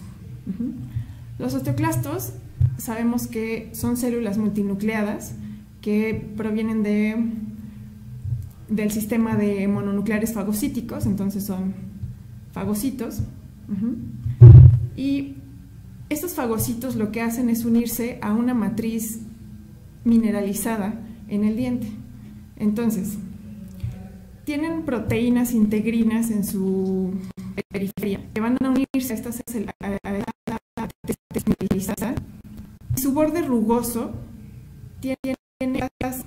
Los osteoclastos sabemos que son células multinucleadas que provienen del sistema de mononucleares fagocíticos, entonces son fagocitos. Y estos fagocitos lo que hacen es unirse a una matriz mineralizada en el diente. Entonces, tienen proteínas integrinas en su periferia que van a unirse a esta mineralizada su borde rugoso tiene las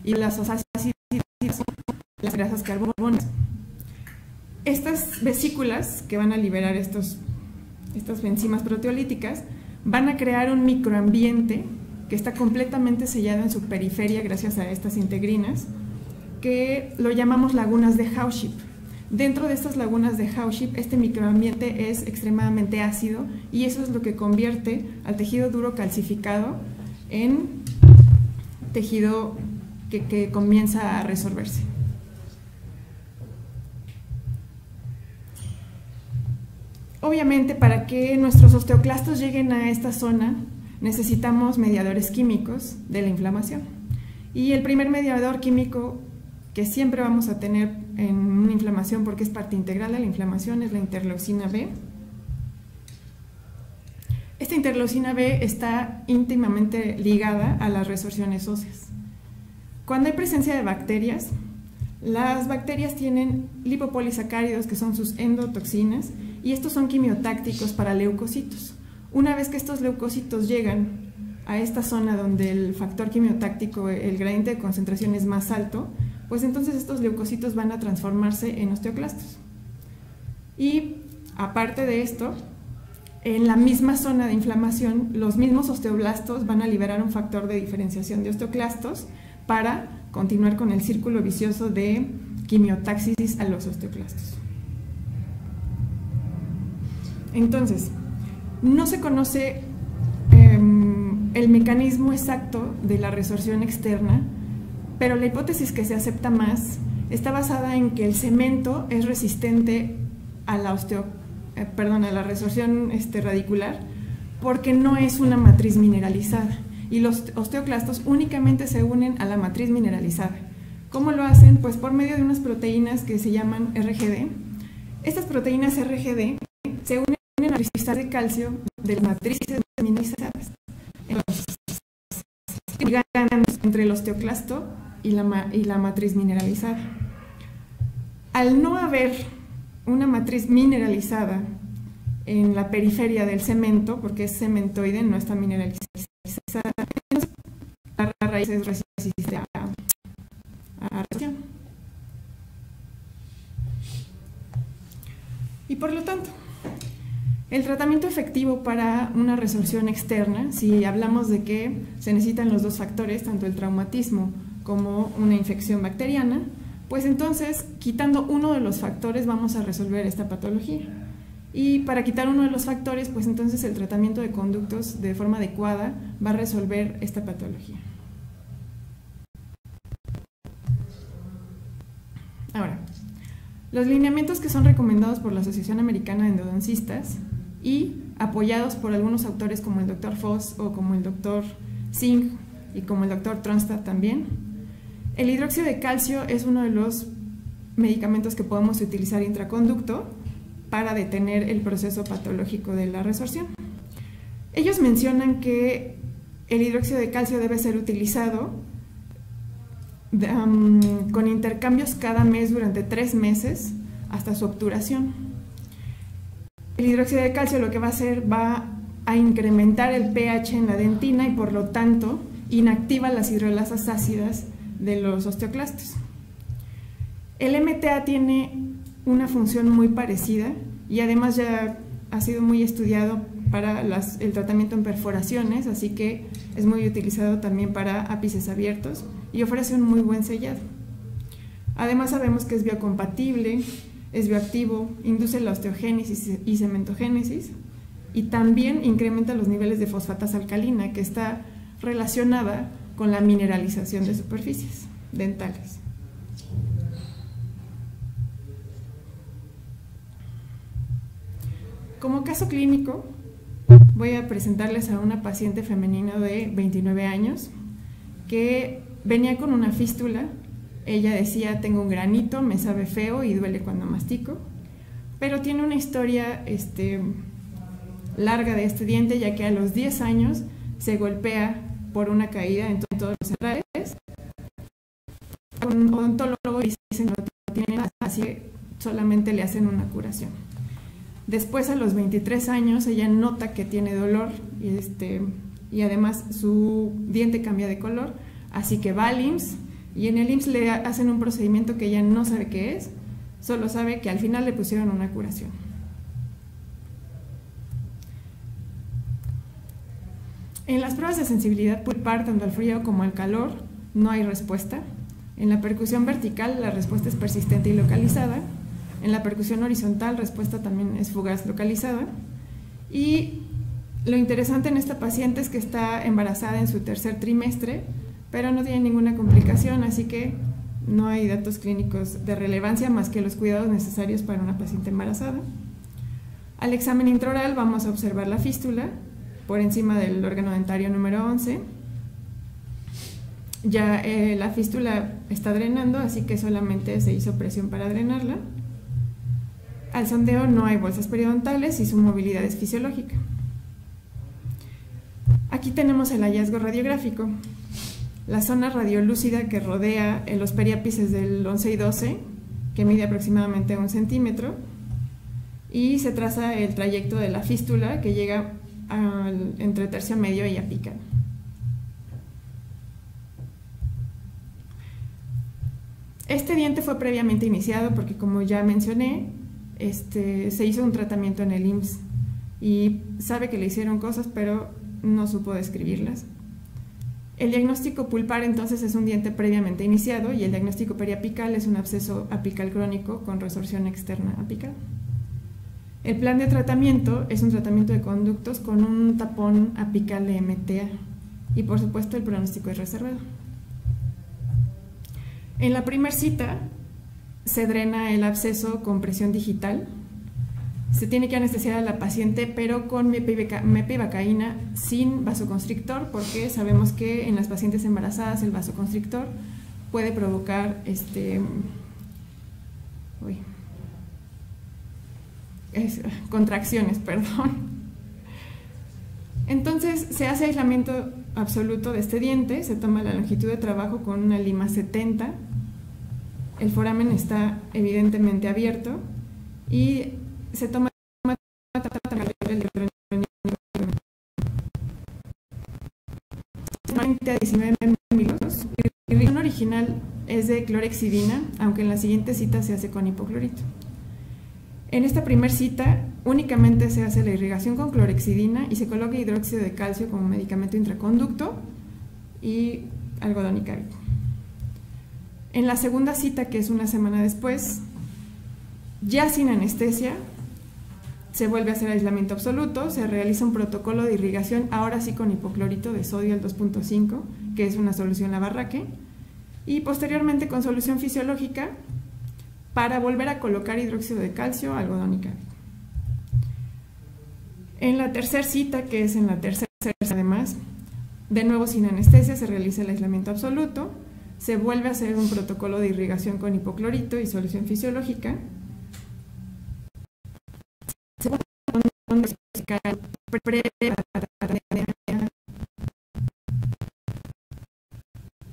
y las grasas carbonas. Estas vesículas que van a liberar estas enzimas proteolíticas van a crear un microambiente que está completamente sellado en su periferia gracias a estas integrinas, que lo llamamos lagunas de Hauship. Dentro de estas lagunas de Hauship, este microambiente es extremadamente ácido y eso es lo que convierte al tejido duro calcificado en tejido que comienza a resorberse. Obviamente, para que nuestros osteoclastos lleguen a esta zona, necesitamos mediadores químicos de la inflamación. Y el primer mediador químico que siempre vamos a tener en una inflamación, porque es parte integral de la inflamación, es la interleucina B. Esta interleucina B está íntimamente ligada a las resorciones óseas. Cuando hay presencia de bacterias, las bacterias tienen lipopolisacáridos, que son sus endotoxinas, y estos son quimiotácticos para leucocitos. Una vez que estos leucocitos llegan a esta zona donde el factor quimiotáctico, el gradiente de concentración es más alto, pues entonces estos leucocitos van a transformarse en osteoclastos. Y aparte de esto, en la misma zona de inflamación, los mismos osteoblastos van a liberar un factor de diferenciación de osteoclastos para continuar con el círculo vicioso de quimiotaxis a los osteoclastos. Entonces, no se conoce el mecanismo exacto de la resorción externa, pero la hipótesis que se acepta más está basada en que el cemento es resistente a la resorción radicular porque no es una matriz mineralizada y los osteoclastos únicamente se unen a la matriz mineralizada. ¿Cómo lo hacen? Pues por medio de unas proteínas que se llaman RGD. Estas proteínas RGD se unen a la cristal de calcio de las matrices mineralizadas. Entonces, entre el osteoclasto y la matriz mineralizada. Al no haber una matriz mineralizada en la periferia del cemento, porque es cementoide, no está mineralizada, la raíz es resistente a resorción. Y por lo tanto, el tratamiento efectivo para una resorción externa, si hablamos de que se necesitan los dos factores, tanto el traumatismo como una infección bacteriana, pues entonces, quitando uno de los factores vamos a resolver esta patología. Y para quitar uno de los factores, pues entonces el tratamiento de conductos de forma adecuada va a resolver esta patología. Ahora, los lineamientos que son recomendados por la Asociación Americana de Endodoncistas y apoyados por algunos autores como el Dr. Voss o como el Dr. Singh y como el Dr. Tronstad también. El hidróxido de calcio es uno de los medicamentos que podemos utilizar intraconducto para detener el proceso patológico de la resorción. Ellos mencionan que el hidróxido de calcio debe ser utilizado con intercambios cada mes durante 3 meses hasta su obturación. El hidróxido de calcio lo que va a hacer va a incrementar el pH en la dentina y por lo tanto inactiva las hidrolasas ácidas de los osteoclastos. El MTA tiene una función muy parecida y además ya ha sido muy estudiado para el tratamiento en perforaciones, así que es muy utilizado también para ápices abiertos y ofrece un muy buen sellado. Además sabemos que es biocompatible, es bioactivo, induce la osteogénesis y cementogénesis y también incrementa los niveles de fosfatasa alcalina, que está relacionada con la mineralización de superficies dentales. Como caso clínico, voy a presentarles a una paciente femenina de 29 años que venía con una fístula. Ella decía, tengo un granito, me sabe feo y duele cuando mastico, pero tiene una historia larga de este diente, ya que a los 10 años se golpea por una caída en todos los centrales. Un odontólogo dice que no tiene nada, así que solamente le hacen una curación. Después, a los 23 años, ella nota que tiene dolor y además su diente cambia de color, así que va al IMSS y en el IMSS le hacen un procedimiento que ella no sabe qué es, solo sabe que al final le pusieron una curación. En las pruebas de sensibilidad pulpar, tanto al frío como al calor, no hay respuesta. En la percusión vertical, la respuesta es persistente y localizada. En la percusión horizontal, respuesta también es fugaz localizada. Y lo interesante en esta paciente es que está embarazada en su tercer trimestre, pero no tiene ninguna complicación, así que no hay datos clínicos de relevancia más que los cuidados necesarios para una paciente embarazada. Al examen intraoral vamos a observar la fístula por encima del órgano dentario número 11. Ya la fístula está drenando, así que solamente se hizo presión para drenarla. Al sondeo no hay bolsas periodontales y su movilidad es fisiológica. Aquí tenemos el hallazgo radiográfico. La zona radiolúcida que rodea los periápices del 11 y 12, que mide aproximadamente 1 centímetro, y se traza el trayecto de la fístula que llega entre tercio medio y apical. Este diente fue previamente iniciado porque, como ya mencioné, se hizo un tratamiento en el IMSS y sabe que le hicieron cosas, pero no supo describirlas. El diagnóstico pulpar entonces es un diente previamente iniciado y el diagnóstico periapical es un absceso apical crónico con resorción externa apical. El plan de tratamiento es un tratamiento de conductos con un tapón apical de MTA y, por supuesto, el pronóstico es reservado. En la primera cita se drena el absceso con presión digital. Se tiene que anestesiar a la paciente, pero con mepivacaína sin vasoconstrictor, porque sabemos que en las pacientes embarazadas el vasoconstrictor puede provocar contracciones, perdón. Entonces se hace aislamiento absoluto de este diente, se toma la longitud de trabajo con una lima 70, el foramen está evidentemente abierto y se toma a 19 minutos. La irrigación original es de clorhexidina, aunque en la siguiente cita se hace con hipoclorito. En esta primera cita únicamente se hace la irrigación con clorhexidina y se coloca hidróxido de calcio como medicamento intraconducto y algodón y cavito. En la segunda cita, que es una semana después, ya sin anestesia, se vuelve a hacer aislamiento absoluto, se realiza un protocolo de irrigación, ahora sí con hipoclorito de sodio al 2.5, que es una solución Lavarraque, y posteriormente con solución fisiológica para volver a colocar hidróxido de calcio, algodón y cavito. En la tercera cita, que es en la tercera además, de nuevo sin anestesia, se realiza el aislamiento absoluto, se vuelve a hacer un protocolo de irrigación con hipoclorito y solución fisiológica. Se vuelve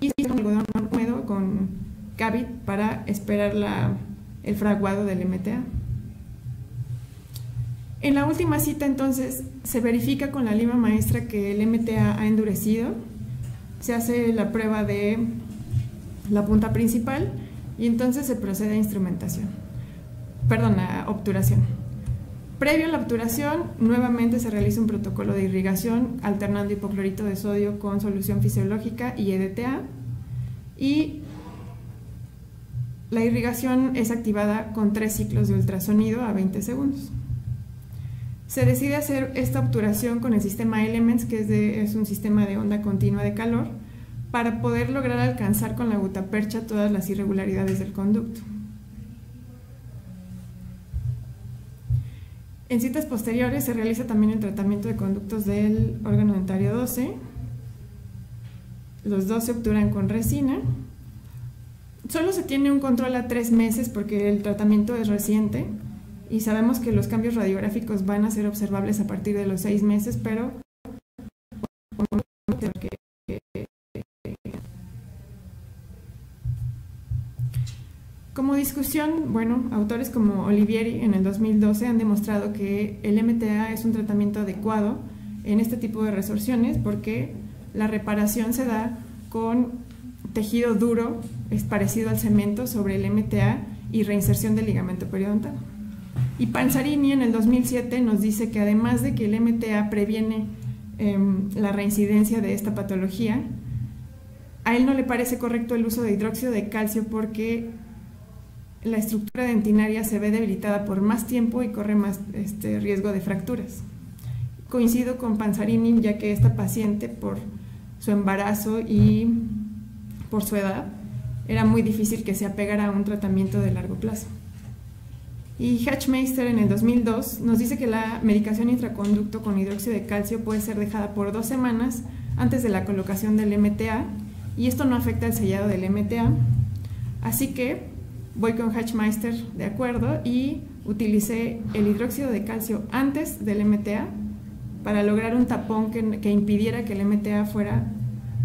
y un algodón húmedo con cavit para esperar el fraguado del MTA. En la última cita, entonces, se verifica con la lima maestra que el MTA ha endurecido, se hace la prueba de la punta principal y entonces se procede a instrumentación, perdón, a obturación. Previo a la obturación, nuevamente se realiza un protocolo de irrigación alternando hipoclorito de sodio con solución fisiológica y EDTA, y la irrigación es activada con 3 ciclos de ultrasonido a 20 segundos. Se decide hacer esta obturación con el sistema Elements, que es un sistema de onda continua de calor, para poder lograr alcanzar con la gutapercha todas las irregularidades del conducto. En citas posteriores se realiza también el tratamiento de conductos del órgano dentario 12. Los dos se obturan con resina. Solo se tiene un control a 3 meses porque el tratamiento es reciente y sabemos que los cambios radiográficos van a ser observables a partir de los 6 meses, pero como Como discusión, bueno, autores como Olivieri en el 2012 han demostrado que el MTA es un tratamiento adecuado en este tipo de resorciones porque la reparación se da con tejido duro, es parecido al cemento sobre el MTA y reinserción del ligamento periodontal. Y Panzarini en el 2007 nos dice que además de que el MTA previene la reincidencia de esta patología, a él no le parece correcto el uso de hidróxido de calcio porque la estructura dentinaria se ve debilitada por más tiempo y corre más riesgo de fracturas. Coincido con Panzarini, ya que esta paciente, por su embarazo y por su edad, era muy difícil que se apegara a un tratamiento de largo plazo. Y Hatchmeister en el 2002 nos dice que la medicación intraconducto con hidróxido de calcio puede ser dejada por 2 semanas antes de la colocación del MTA y esto no afecta el sellado del MTA. Así que voy con Hatchmeister de acuerdo y utilicé el hidróxido de calcio antes del MTA para lograr un tapón que impidiera que el MTA fuera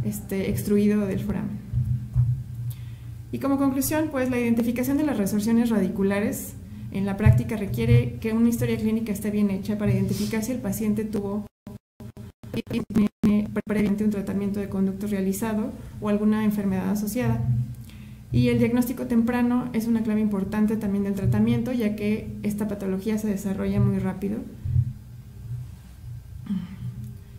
extruido del foramen. Y como conclusión, pues la identificación de las resorciones radiculares en la práctica requiere que una historia clínica esté bien hecha para identificar si el paciente tuvo previamente un tratamiento de conducto realizado o alguna enfermedad asociada. Y el diagnóstico temprano es una clave importante también del tratamiento, ya que esta patología se desarrolla muy rápido.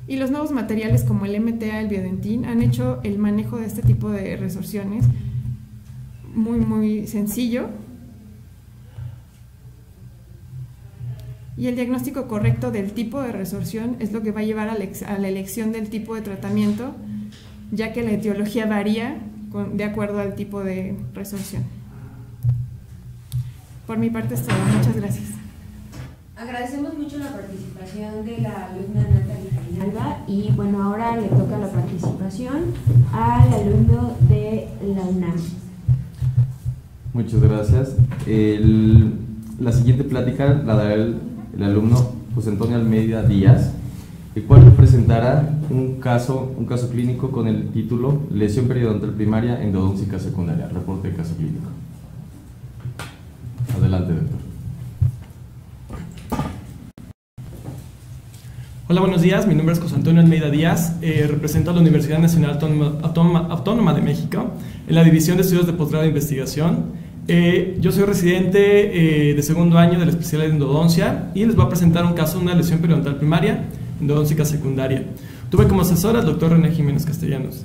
Y los nuevos materiales como el MTA, el biodentín, han hecho el manejo de este tipo de resorciones muy sencillo. Y el diagnóstico correcto del tipo de resorción es lo que va a llevar a la elección del tipo de tratamiento, ya que la etiología varía de acuerdo al tipo de resorción. Por mi parte es todo. Muchas gracias. Agradecemos mucho la participación de la alumna Natalia Reinalda y bueno, ahora le toca la participación al alumno de la UNAM. Muchas gracias. La siguiente plática la dará el alumno José Antonio Almeida Díaz, el cual presentará un caso clínico con el título Lesión periodontal primaria endodóntica secundaria, reporte de caso clínico. Adelante, doctor. Hola, buenos días. Mi nombre es José Antonio Almeida Díaz. Represento a la Universidad Nacional Autónoma de México en la División de Estudios de Posgrado de Investigación. Yo soy residente de segundo año de la especialidad de endodoncia y les voy a presentar un caso de una lesión periodontal primaria endodóntica secundaria. Tuve como asesor al doctor René Jiménez Castellanos.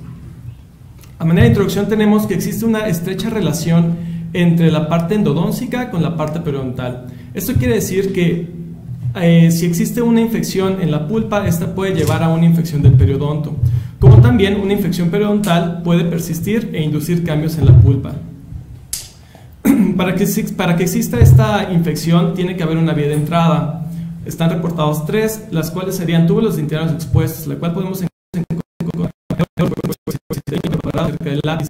A manera de introducción tenemos que existe una estrecha relación entre la parte endodóntica con la parte periodontal. Esto quiere decir que si existe una infección en la pulpa, esta puede llevar a una infección del periodonto, como también una infección periodontal puede persistir e inducir cambios en la pulpa. Para que exista esta infección tiene que haber una vía de entrada. Están reportados 3, las cuales serían túbulos dentinarios expuestos, la cual podemos encontrar cerca del lápiz,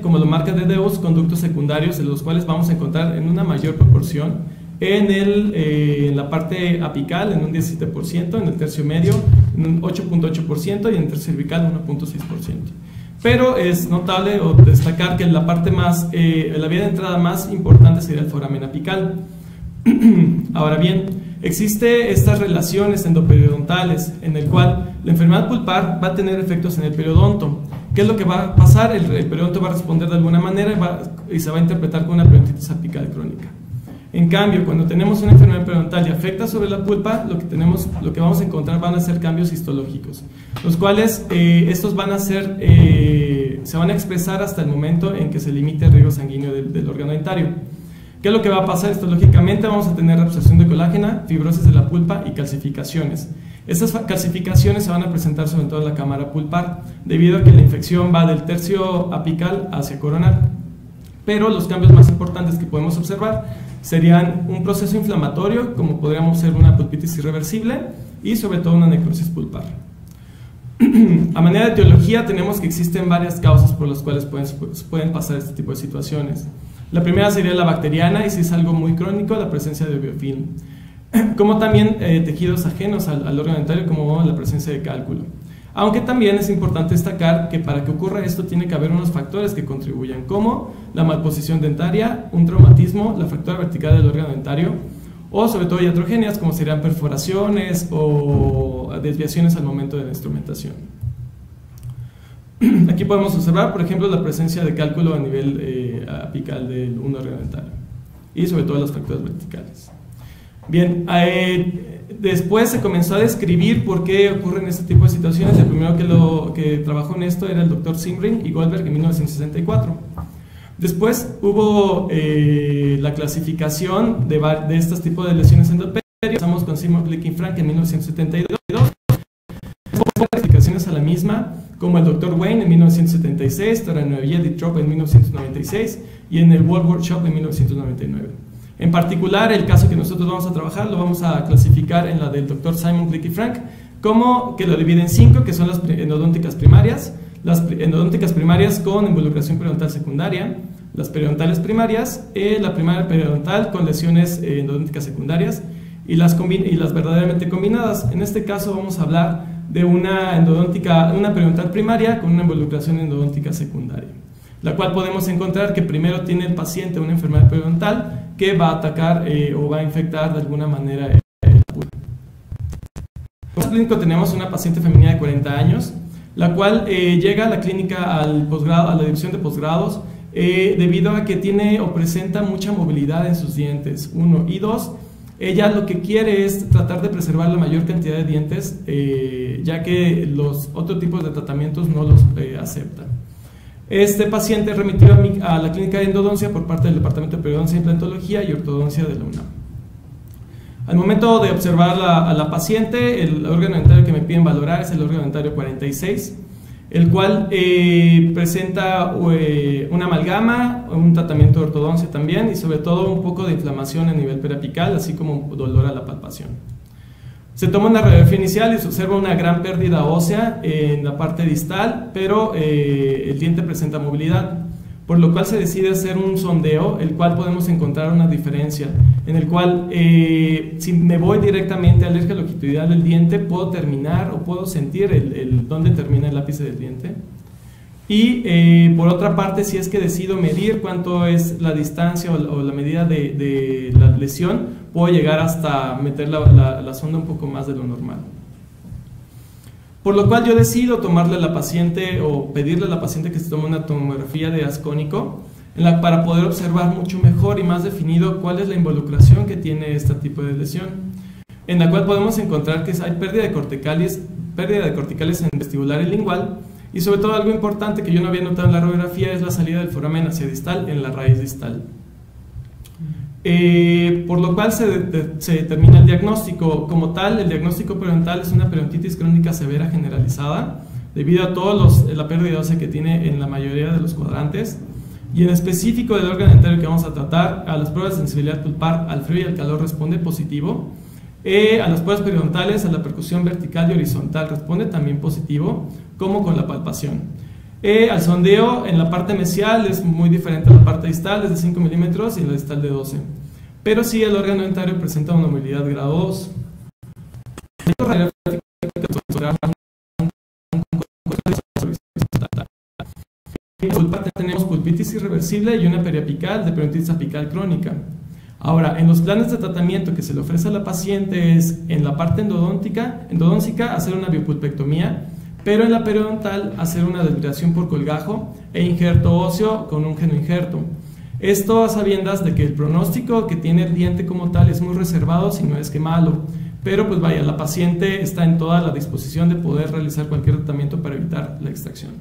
como lo marca Dedeus, conductos secundarios, de los cuales vamos a encontrar en una mayor proporción en la parte apical en un 17%, en el tercio medio en un 8.8% y en el tercio cervical 1.6%. Pero es notable o destacar que la parte la vía de entrada más importante sería el foramen apical. Ahora bien, existen estas relaciones endoperidontales en el cual la enfermedad pulpar va a tener efectos en el periodonto. ¿Qué es lo que va a pasar? El periodonto va a responder de alguna manera y se va a interpretar como una periodontitis apical crónica. En cambio, cuando tenemos una enfermedad periodontal y afecta sobre la pulpa, lo que vamos a encontrar van a ser cambios histológicos, los cuales estos van a ser, se van a expresar hasta el momento en que se limite el riego sanguíneo del órgano dentario. ¿Qué es lo que va a pasar histológicamente? Vamos a tener absorción de colágena, fibrosis de la pulpa y calcificaciones. Estas calcificaciones se van a presentar sobre todo en la cámara pulpar, debido a que la infección va del tercio apical hacia coronal. Pero los cambios más importantes que podemos observar serían un proceso inflamatorio, como podríamos ser una pulpitis irreversible, y sobre todo una necrosis pulpar. A manera de etiología tenemos que existen varias causas por las cuales pueden pasar este tipo de situaciones. La primera sería la bacteriana, y si es algo muy crónico, la presencia de biofilm, como también tejidos ajenos al órgano dentario, como la presencia de cálculo. Aunque también es importante destacar que para que ocurra esto tiene que haber unos factores que contribuyan, como la malposición dentaria, un traumatismo, la fractura vertical del órgano dentario, o sobre todo iatrogenias, como serían perforaciones o desviaciones al momento de la instrumentación. Aquí podemos observar, por ejemplo, la presencia de cálculo a nivel apical de un órgano dentario y sobre todo las fracturas verticales. Bien, después se comenzó a describir por qué ocurren este tipo de situaciones. El primero que trabajó en esto era el doctor Simring y Goldberg en 1964. Después hubo la clasificación de estos tipos de lesiones endoperias. Empezamos con Simon Glick y Frank en 1972. Hubo clasificaciones a la misma, como el Dr. Wayne en 1976, Toranoviet y Trop en 1996 y en el World Workshop en 1999. En particular, el caso que nosotros vamos a trabajar lo vamos a clasificar en la del Dr. Simon Glick y Frank, como que lo divide en 5, que son las endodónticas primarias, las endodónticas primarias con involucración periodontal secundaria, las periodontales primarias, la primaria periodontal con lesiones endodónticas secundarias y las verdaderamente combinadas. En este caso vamos a hablar de una periodontal primaria con una involucración endodóntica secundaria, la cual podemos encontrar que primero tiene el paciente una enfermedad periodontal que va a atacar o va a infectar de alguna manera el pulpo. En el clínico tenemos una paciente femenina de 40 años, la cual llega a la clínica al posgrado, a la división de posgrados, debido a que tiene o presenta mucha movilidad en sus dientes, 1, y 2, ella lo que quiere es tratar de preservar la mayor cantidad de dientes, ya que los otros tipos de tratamientos no los aceptan. Este paciente remitió a la clínica de endodoncia por parte del Departamento de Periodoncia, Implantología y Ortodoncia de la UNAM. Al momento de observar a la paciente, el órgano dentario que me piden valorar es el órgano dentario 46, el cual presenta una amalgama, un tratamiento de ortodoncia también y sobre todo un poco de inflamación a nivel periapical, así como dolor a la palpación. Se toma una radiografía inicial y se observa una gran pérdida ósea en la parte distal, pero el diente presenta movilidad, por lo cual se decide hacer un sondeo, el cual podemos encontrar una diferencia, en el cual si me voy directamente al eje longitudinal del diente, puedo terminar o puedo sentir dónde termina el ápice del diente. Y por otra parte, si es que decido medir cuánto es la distancia o la medida de la lesión, puedo llegar hasta meter la sonda un poco más de lo normal. Por lo cual yo decido tomarle a la paciente o pedirle a la paciente que se tome una tomografía de haz cónico para poder observar mucho mejor y más definido cuál es la involucración que tiene este tipo de lesión, en la cual podemos encontrar que hay pérdida de corticales en vestibular y lingual. Y sobre todo algo importante que yo no había notado en la radiografía es la salida del foramen hacia distal en la raíz distal. Por lo cual se determina el diagnóstico. Como tal, el diagnóstico periodontal es una periodontitis crónica severa generalizada debido a toda la pérdida ósea que tiene en la mayoría de los cuadrantes, y en específico del órgano dentario que vamos a tratar. A las pruebas de sensibilidad pulpar al frío y al calor responde positivo, a las pruebas periodontales, a la percusión vertical y horizontal responde también positivo, como con la palpación. Al sondeo en la parte mesial es muy diferente a la parte distal, es de 5 milímetros y en la distal de 12, pero sí el órgano dentario presenta una movilidad grado 2. Tenemos pulpitis irreversible y una periapical de periodontitis apical crónica. Ahora, en los planes de tratamiento que se le ofrece a la paciente es en la parte endodóntica hacer una biopulpectomía, pero en la periodontal hacer una desviación por colgajo e injerto óseo con un genoinjerto. Esto a sabiendas de que el pronóstico que tiene el diente como tal es muy reservado, si no es que malo, pero pues vaya, la paciente está en toda la disposición de poder realizar cualquier tratamiento para evitar la extracción.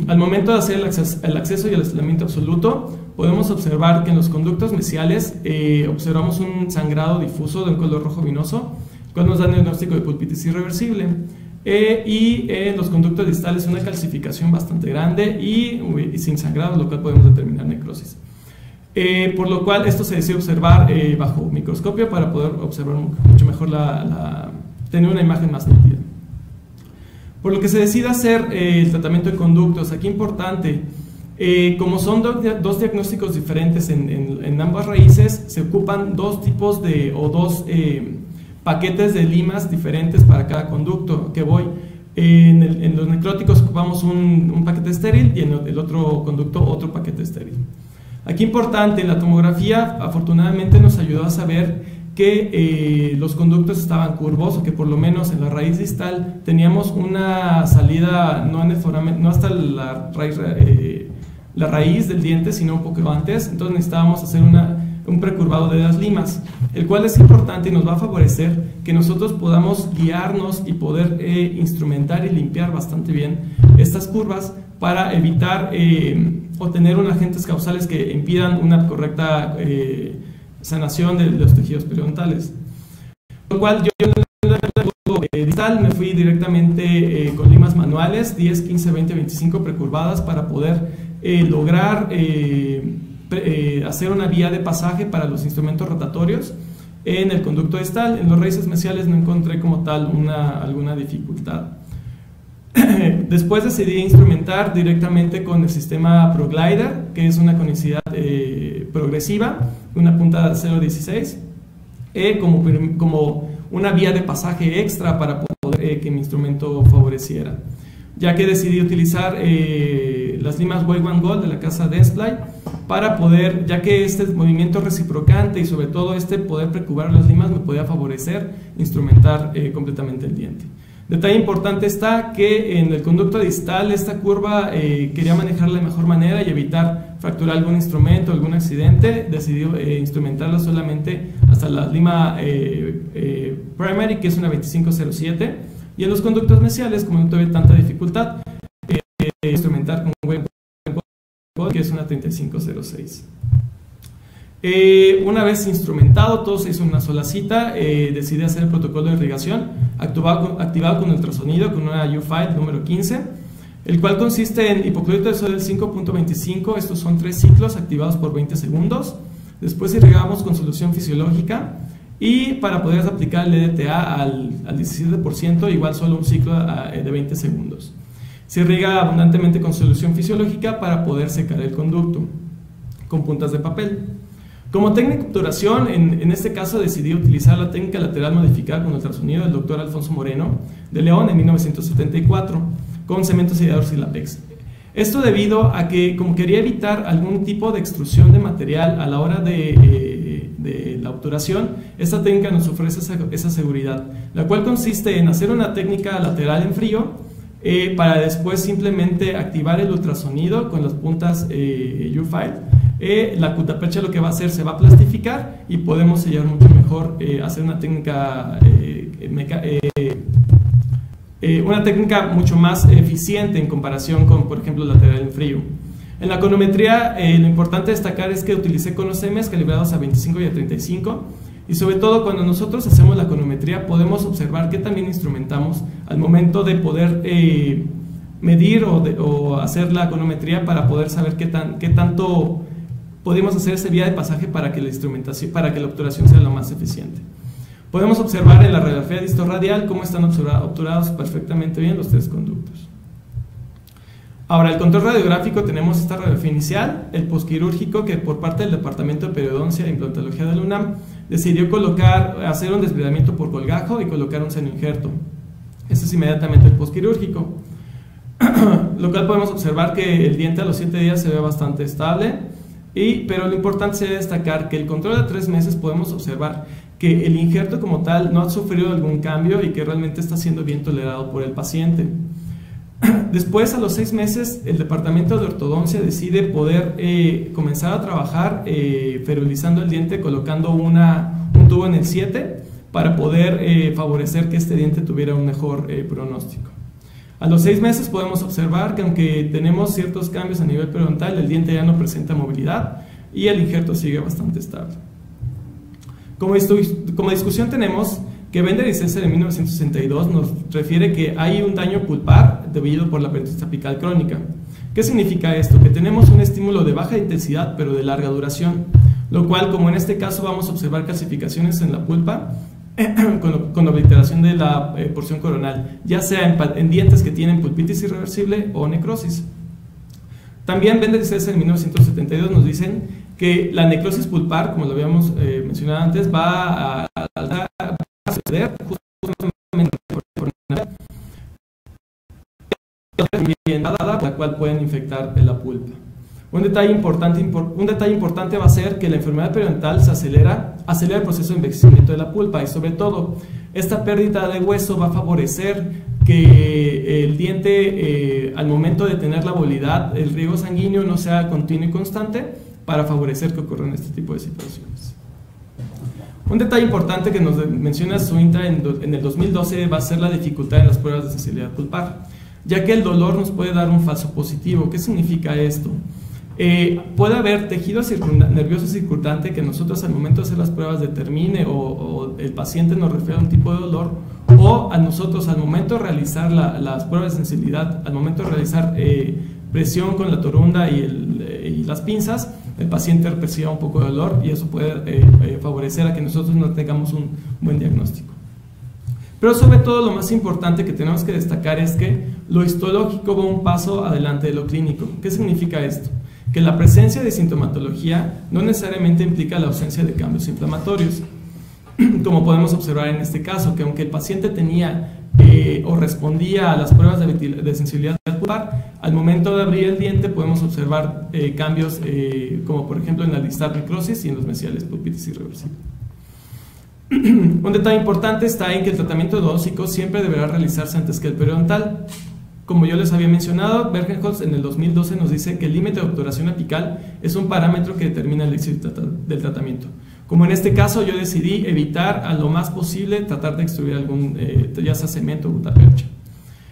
Al momento de hacer el acceso y el aislamiento absoluto, podemos observar que en los conductos mesiales observamos un sangrado difuso de un color rojo vinoso, cual nos da el diagnóstico de pulpitis irreversible. Y en los conductos distales una calcificación bastante grande y sin sangrado, lo cual podemos determinar necrosis. Por lo cual esto se decide observar bajo microscopio para poder observar mucho mejor tener una imagen más nítida. Por lo que se decide hacer el tratamiento de conductos. Aquí importante, como son dos diagnósticos diferentes en ambas raíces, se ocupan dos tipos paquetes de limas diferentes para cada conducto que voy. En los necróticos ocupamos un paquete estéril y en el otro conducto otro paquete estéril. Aquí importante, la tomografía afortunadamente nos ayudó a saber que los conductos estaban curvos, o que por lo menos en la raíz distal teníamos una salida no, en el foramen, no hasta la raíz del diente, sino un poco antes. Entonces necesitábamos hacer un precurvado de las limas, el cual es importante y nos va a favorecer que nosotros podamos guiarnos y poder instrumentar y limpiar bastante bien estas curvas para evitar o tener unos agentes causales que impidan una correcta sanación de los tejidos periodontales. Lo cual yo en el distal me fui directamente con limas manuales 10, 15, 20, 25 precurvadas para poder lograr hacer una vía de pasaje para los instrumentos rotatorios en el conducto distal. En los raíces mesiales no encontré como tal alguna dificultad. Después decidí instrumentar directamente con el sistema ProGlider, que es una conicidad progresiva, una punta de 0.16, como una vía de pasaje extra para poder que mi instrumento favoreciera. Ya que decidí utilizar las limas Way One Gold de la casa Dentsply para poder, ya que este movimiento reciprocante y sobre todo poder precurvar las limas me podía favorecer instrumentar completamente el diente. Detalle importante está que en el conducto distal esta curva quería manejarla de mejor manera y evitar fracturar algún instrumento, algún accidente. Decidí instrumentarla solamente hasta la lima primary, que es una 2507, y en los conductos mesiales, como no tuve tanta dificultad, instrumentar con un que es una 3506. Una vez instrumentado, todo se hizo en una sola cita. Decidí hacer el protocolo de irrigación activado con ultrasonido con una U-File número 15, el cual consiste en hipoclorito de sodio del 5.25. Estos son 3 ciclos activados por 20 segundos. Después irrigamos con solución fisiológica, y para poder aplicar el EDTA al 17%, igual solo un ciclo de 20 segundos. Se irriga abundantemente con solución fisiológica para poder secar el conducto con puntas de papel. Como técnica de obturación, en este caso decidí utilizar la técnica lateral modificada con ultrasonido del doctor Alfonso Moreno de León en 1974 con cementos y Silapex. Esto debido a que, como quería evitar algún tipo de extrusión de material a la hora de la obturación, esta técnica nos ofrece esa seguridad, la cual consiste en hacer una técnica lateral en frío para después simplemente activar el ultrasonido con las puntas U-File. La cutapercha lo que va a hacer, se va a plastificar y podemos sellar mucho mejor, hacer una técnica mucho más eficiente en comparación con, por ejemplo, lateral en frío. En la conometría, lo importante destacar es que utilicé conosemes calibrados a 25 y a 35, y sobre todo cuando nosotros hacemos la conometría podemos observar que también instrumentamos al momento de poder medir o hacer la conometría para poder saber qué tanto podemos hacer esa vía de pasaje para que la obturación sea lo más eficiente. Podemos observar en la radiografía distorradial cómo están obturados perfectamente bien los 3 conductos. Ahora, el control radiográfico, tenemos esta radiografía inicial, el posquirúrgico, que por parte del Departamento de Periodoncia e Implantología de la UNAM decidió hacer un desbridamiento por colgajo y colocar un seno injerto. Este es inmediatamente el posquirúrgico, lo cual podemos observar que el diente a los 7 días se ve bastante estable, pero lo importante sería destacar que el control a 3 meses podemos observar que el injerto como tal no ha sufrido algún cambio y que realmente está siendo bien tolerado por el paciente. Después, a los 6 meses, el departamento de ortodoncia decide poder comenzar a trabajar ferulizando el diente, colocando un tubo en el 7 para poder favorecer que este diente tuviera un mejor pronóstico. A los 6 meses podemos observar que aunque tenemos ciertos cambios a nivel periodontal, el diente ya no presenta movilidad y el injerto sigue bastante estable. Como discusión tenemos que Bender y César en 1962 nos refiere que hay un daño pulpar debido por la peritonitis apical crónica. ¿Qué significa esto? Que tenemos un estímulo de baja intensidad pero de larga duración, lo cual, como en este caso vamos a observar calcificaciones en la pulpa con obliteración de la porción coronal, ya sea en dientes que tienen pulpitis irreversible o necrosis. También Bender y César en 1972 nos dicen que la necrosis pulpar, como lo habíamos mencionado antes, va a suceder justamente por una por la cual pueden infectar la pulpa. Un detalle importante va a ser que la enfermedad periodontal acelera el proceso de envejecimiento de la pulpa, y sobre todo esta pérdida de hueso va a favorecer que el diente al momento de tener la movilidad, el riego sanguíneo no sea continuo y constante para favorecer que ocurran este tipo de situaciones. Un detalle importante que nos menciona Suinta en el 2012 va a ser la dificultad en las pruebas de sensibilidad pulpar, ya que el dolor nos puede dar un falso positivo. ¿Qué significa esto? Puede haber tejido nervioso circundante que nosotros al momento de hacer las pruebas determine o el paciente nos refiere a un tipo de dolor, o a nosotros al momento de realizar las pruebas de sensibilidad, al momento de realizar presión con la torunda y las pinzas, el paciente perciba un poco de dolor, y eso puede favorecer a que nosotros no tengamos un buen diagnóstico. Pero sobre todo lo más importante que tenemos que destacar es que lo histológico va un paso adelante de lo clínico. ¿Qué significa esto? Que la presencia de sintomatología no necesariamente implica la ausencia de cambios inflamatorios, como podemos observar en este caso, que aunque el paciente tenía o respondía a las pruebas de sensibilidad pulpar, al momento de abrir el diente podemos observar cambios como por ejemplo en la distal necrosis y en los mesiales pulpitis irreversible. Un detalle importante está en que el tratamiento odontológico siempre deberá realizarse antes que el periodontal. Como yo les había mencionado, Bergenholz en el 2012 nos dice que el límite de obturación apical es un parámetro que determina el éxito del tratamiento. Como en este caso yo decidí evitar a lo más posible tratar de extruir algún, ya sea cemento o gutapercha.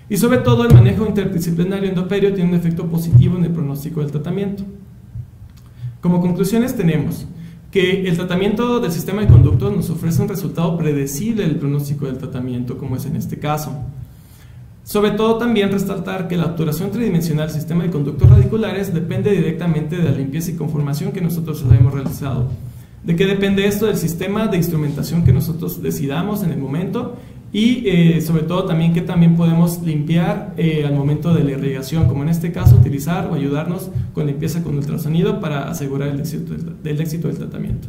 Y sobre todo el manejo interdisciplinario endoperio tiene un efecto positivo en el pronóstico del tratamiento. Como conclusiones tenemos que el tratamiento del sistema de conductos nos ofrece un resultado predecible del pronóstico del tratamiento, como es en este caso. Sobre todo también resaltar que la obturación tridimensional del sistema de conductos radiculares depende directamente de la limpieza y conformación que nosotros hayamos realizado. ¿De qué depende esto? Del sistema de instrumentación que nosotros decidamos en el momento, y sobre todo también que también podemos limpiar al momento de la irrigación, como en este caso utilizar o ayudarnos con limpieza con ultrasonido para asegurar el éxito del tratamiento.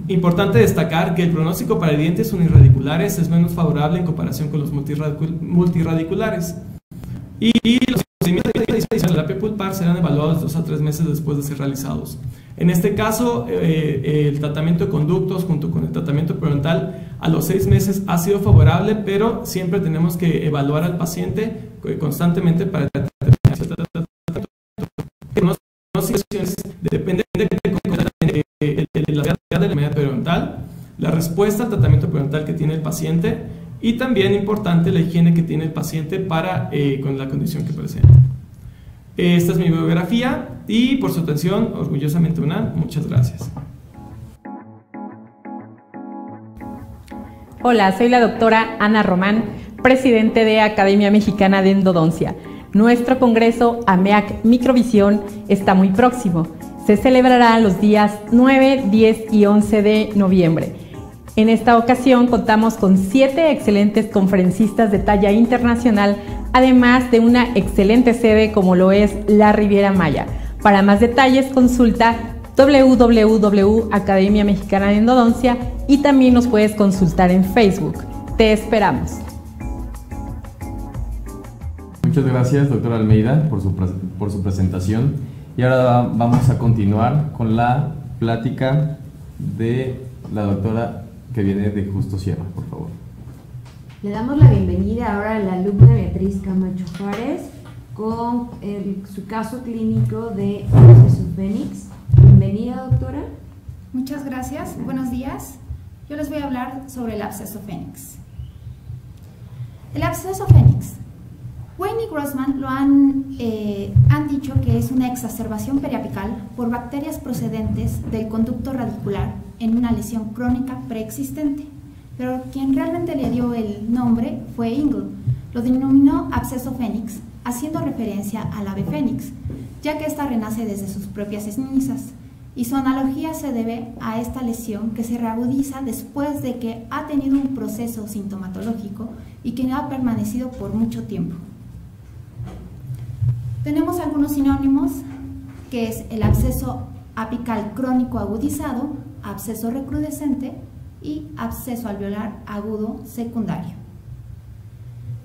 Importante destacar que el pronóstico para dientes unirradiculares es menos favorable en comparación con los multirradiculares, y los procedimientos de terapia pulpar serán evaluados 2 a 3 meses después de ser realizados. En este caso, el tratamiento de conductos junto con el tratamiento periodontal a los 6 meses ha sido favorable, pero siempre tenemos que evaluar al paciente constantemente para determinar si el tratamiento depende de la gravedad de la enfermedad periodontal, la respuesta al tratamiento periodontal que tiene el paciente, y también importante la higiene que tiene el paciente con la condición que presenta. Esta es mi biografía, y por su atención, orgullosamente UNAM, muchas gracias. Hola, soy la doctora Ana Román, presidente de Academia Mexicana de Endodoncia. Nuestro congreso AMEAC Microvisión está muy próximo. Se celebrará los días 9, 10 y 11 de noviembre. En esta ocasión contamos con 7 excelentes conferencistas de talla internacional, además de una excelente sede como lo es la Riviera Maya. Para más detalles consulta www.Academia Mexicana de Endodoncia, y también nos puedes consultar en Facebook. Te esperamos. Muchas gracias, doctora Almeida, por su presentación. Y ahora vamos a continuar con la plática de la doctora que viene de Justo Sierra, por favor. Le damos la bienvenida ahora a la alumna Beatriz Camacho Juárez con su caso clínico de absceso fénix. Bienvenida, doctora. Muchas gracias, buenos días. Yo les voy a hablar sobre el absceso fénix. El absceso fénix. Wayne y Grossman lo han dicho que es una exacerbación periapical por bacterias procedentes del conducto radicular en una lesión crónica preexistente, pero quien realmente le dio el nombre fue Ingle. Lo denominó absceso fénix, haciendo referencia al ave fénix, ya que ésta renace desde sus propias cenizas, y su analogía se debe a esta lesión que se reagudiza después de que ha tenido un proceso sintomatológico y que ha permanecido por mucho tiempo. Tenemos algunos sinónimos, que es el absceso apical crónico agudizado, absceso recrudescente, y absceso alveolar agudo secundario.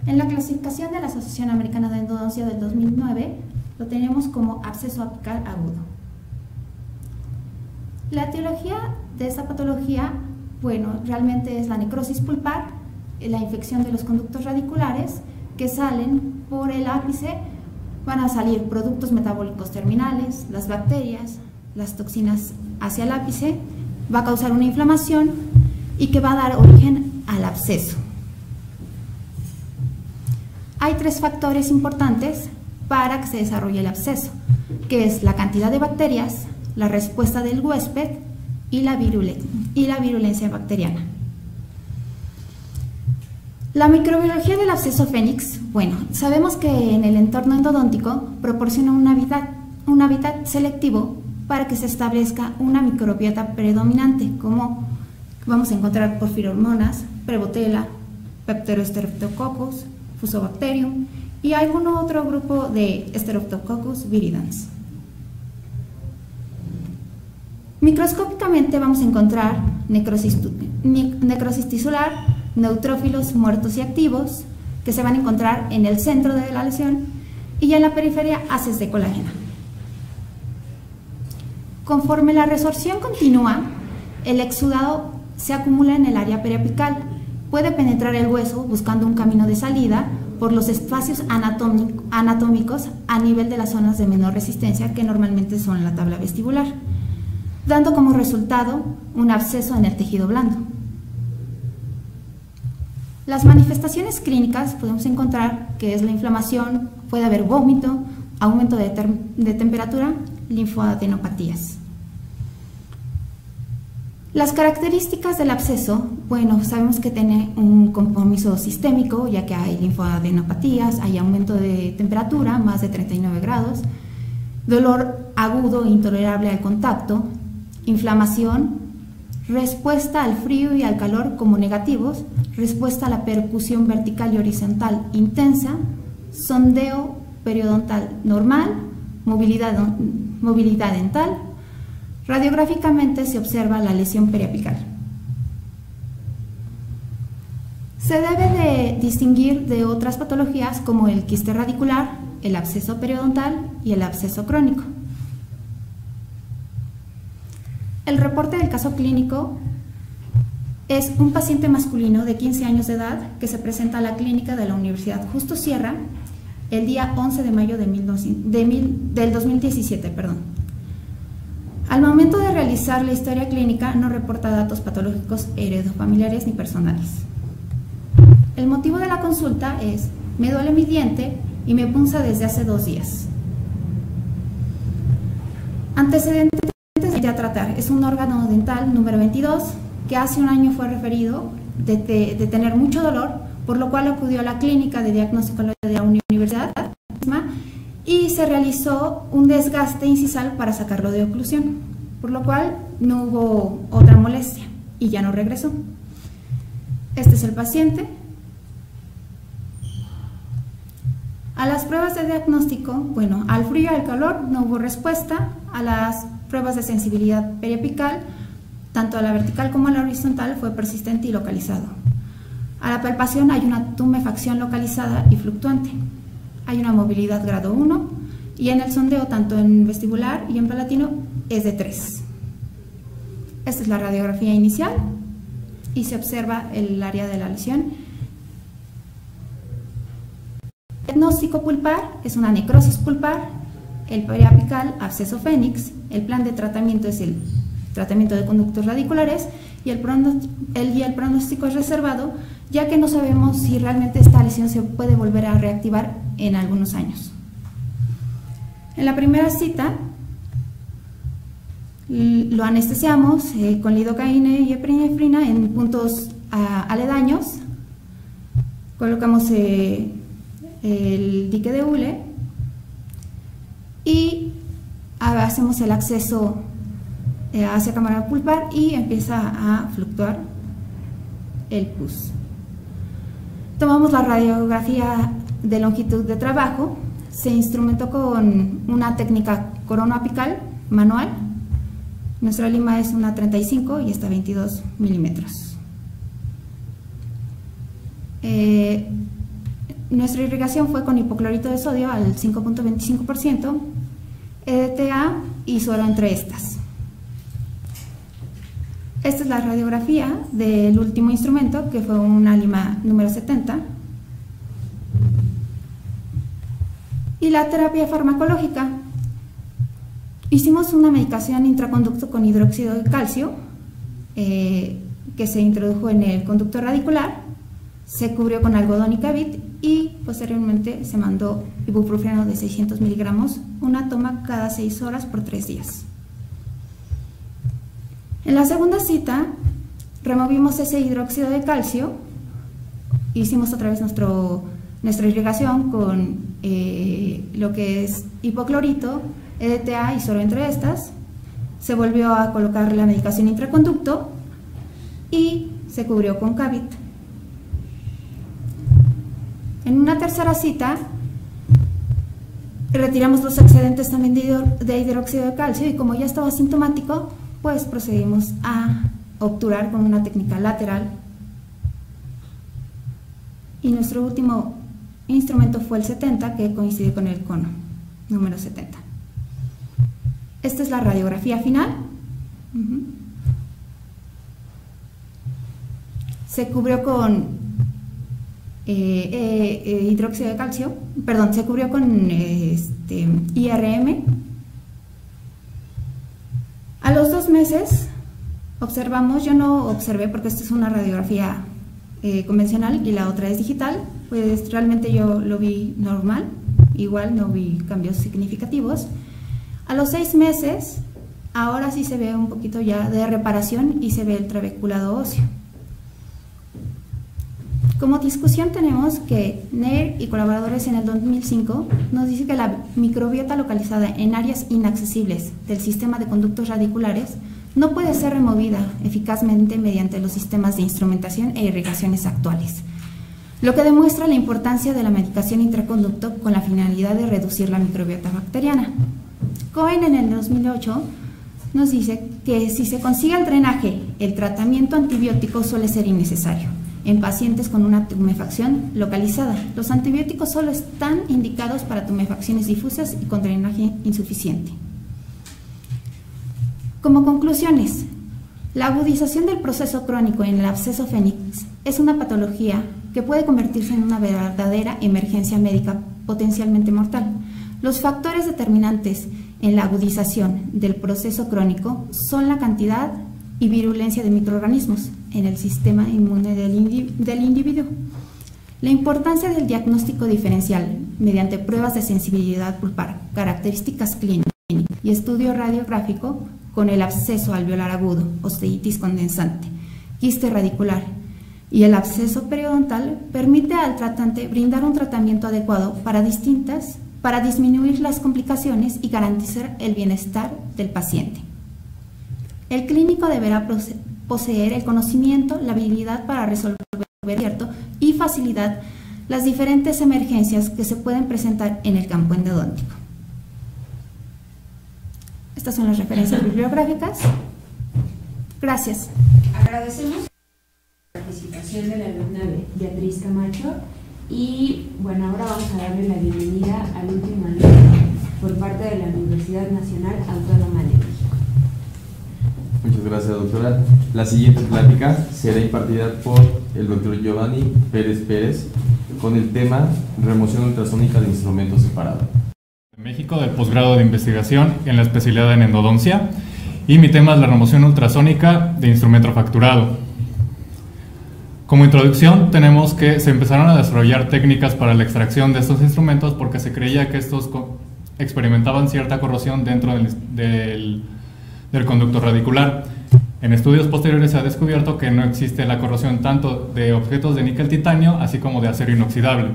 En la clasificación de la Asociación Americana de Endodoncia del 2009 lo tenemos como absceso apical agudo. La etiología de esta patología, bueno, realmente es la necrosis pulpar, la infección de los conductos radiculares que salen por el ápice. Van a salir productos metabólicos terminales, las bacterias, las toxinas hacia el ápice, va a causar una inflamación y que va a dar origen al absceso. Hay 3 factores importantes para que se desarrolle el absceso, que es la cantidad de bacterias, la respuesta del huésped y la virulencia bacteriana. La microbiología del absceso fénix, bueno, sabemos que en el entorno endodóntico proporciona un hábitat selectivo para que se establezca una microbiota predominante, como vamos a encontrar porfiromonas, Prevotella, Pepterostreptococcus, Fusobacterium y algún otro grupo de Streptococcus viridans. Microscópicamente vamos a encontrar necrosis tisular, neutrófilos muertos y activos que se van a encontrar en el centro de la lesión y en la periferia haces de colágeno. Conforme la resorción continúa, el exudado se acumula en el área periapical, puede penetrar el hueso buscando un camino de salida por los espacios anatómicos a nivel de las zonas de menor resistencia que normalmente son la tabla vestibular, dando como resultado un absceso en el tejido blando. Las manifestaciones clínicas podemos encontrar que es la inflamación, puede haber vómito, aumento de temperatura, linfoadenopatías. Las características del absceso, bueno, sabemos que tiene un compromiso sistémico, ya que hay linfoadenopatías, hay aumento de temperatura, más de 39 grados, dolor agudo e intolerable al contacto, inflamación, respuesta al frío y al calor como negativos, respuesta a la percusión vertical y horizontal intensa, sondeo periodontal normal, movilidad dental. Radiográficamente se observa la lesión periapical. Se debe de distinguir de otras patologías como el quiste radicular, el absceso periodontal y el absceso crónico. El reporte del caso clínico es un paciente masculino de 15 años de edad que se presenta a la clínica de la Universidad Justo Sierra el día 11 de mayo del 2017. Al momento de realizar la historia clínica no reporta datos patológicos heredofamiliares ni personales. El motivo de la consulta es: me duele mi diente y me punza desde hace 2 días. Antecedentes ya tratar: es un órgano dental número 22 que hace un año fue referido de tener mucho dolor, por lo cual acudió a la clínica de diagnóstico de la universidad y se realizó un desgaste incisal para sacarlo de oclusión, por lo cual no hubo otra molestia y ya no regresó. Este es el paciente. A las pruebas de diagnóstico, bueno, al frío y al calor no hubo respuesta. A las pruebas de sensibilidad periapical, tanto a la vertical como a la horizontal, fue persistente y localizado. A la palpación hay una tumefacción localizada y fluctuante. Hay una movilidad grado 1 y en el sondeo, tanto en vestibular y en palatino, es de 3. Esta es la radiografía inicial y se observa el área de la lesión. El diagnóstico pulpar es una necrosis pulpar, el periapical, absceso fénix. El plan de tratamiento es el tratamiento de conductos radiculares y el pronóstico es reservado, ya que no sabemos si realmente esta lesión se puede volver a reactivar en algunos años. En la primera cita lo anestesiamos con lidocaína y epinefrina en puntos aledaños. Colocamos el dique de hule y hacemos el acceso hacia cámara pulpar y empieza a fluctuar el pus. Tomamos la radiografía de longitud de trabajo, se instrumentó con una técnica coronoapical manual Nuestra lima es una 35 y esta 22 milímetros. Nuestra irrigación fue con hipoclorito de sodio al 5.25%, EDTA y suero entre estas. Esta es la radiografía del último instrumento, que fue una lima número 70. Y la terapia farmacológica. Hicimos una medicación intraconducto con hidróxido de calcio, que se introdujo en el conducto radicular, se cubrió con algodón y Cavit y posteriormente se mandó ibuprofeno de 600 miligramos, una toma cada 6 horas por 3 días. En la segunda cita removimos ese hidróxido de calcio, hicimos otra vez nuestra irrigación con lo que es hipoclorito, EDTA y suero entre estas, se volvió a colocar la medicación intraconducto y se cubrió con Cavit. En una tercera cita retiramos los excedentes también de hidróxido de calcio y como ya estaba sintomático, pues procedimos a obturar con una técnica lateral. Y nuestro último instrumento fue el 70, que coincide con el cono número 70. Esta es la radiografía final. Se cubrió con hidróxido de calcio, perdón, se cubrió con IRM. A los 2 meses observamos, yo no observé porque esta es una radiografía convencional y la otra es digital, pues realmente yo lo vi normal, igual no vi cambios significativos. A los 6 meses, ahora sí se ve un poquito ya de reparación y se ve el trabeculado óseo. Como discusión tenemos que Neer y colaboradores en el 2005 nos dice que la microbiota localizada en áreas inaccesibles del sistema de conductos radiculares no puede ser removida eficazmente mediante los sistemas de instrumentación e irrigaciones actuales, lo que demuestra la importancia de la medicación intraconducto con la finalidad de reducir la microbiota bacteriana. Cohen en el 2008 nos dice que si se consigue el drenaje, el tratamiento antibiótico suele ser innecesario en pacientes con una tumefacción localizada. Los antibióticos solo están indicados para tumefacciones difusas y con drenaje insuficiente. Como conclusiones, la agudización del proceso crónico en el absceso fénix es una patología que puede convertirse en una verdadera emergencia médica potencialmente mortal. Los factores determinantes en la agudización del proceso crónico son la cantidad y virulencia de microorganismos en el sistema inmune del individuo. La importancia del diagnóstico diferencial mediante pruebas de sensibilidad pulpar, características clínicas y estudio radiográfico con el absceso alveolar agudo, osteitis condensante, quiste radicular y el absceso periodontal permite al tratante brindar un tratamiento adecuado para disminuir las complicaciones y garantizar el bienestar del paciente. El clínico deberá poseer el conocimiento, la habilidad para resolver y facilidad las diferentes emergencias que se pueden presentar en el campo endodóntico. Estas son las referencias bibliográficas. Gracias. Agradecemos la participación de la alumna Beatriz Camacho y bueno, ahora vamos a darle la bienvenida al último alumno por parte de la Universidad Nacional Autónoma de México. Muchas gracias, doctora. La siguiente plática será impartida por el doctor Giovanni Pérez Pérez con el tema remoción ultrasónica de instrumentos separados. En México, del posgrado de investigación en la especialidad en endodoncia, y mi tema es la remoción ultrasónica de instrumento fracturado. Como introducción tenemos que se empezaron a desarrollar técnicas para la extracción de estos instrumentos porque se creía que estos experimentaban cierta corrosión dentro del conducto radicular. En estudios posteriores se ha descubierto que no existe la corrosión tanto de objetos de níquel titanio así como de acero inoxidable.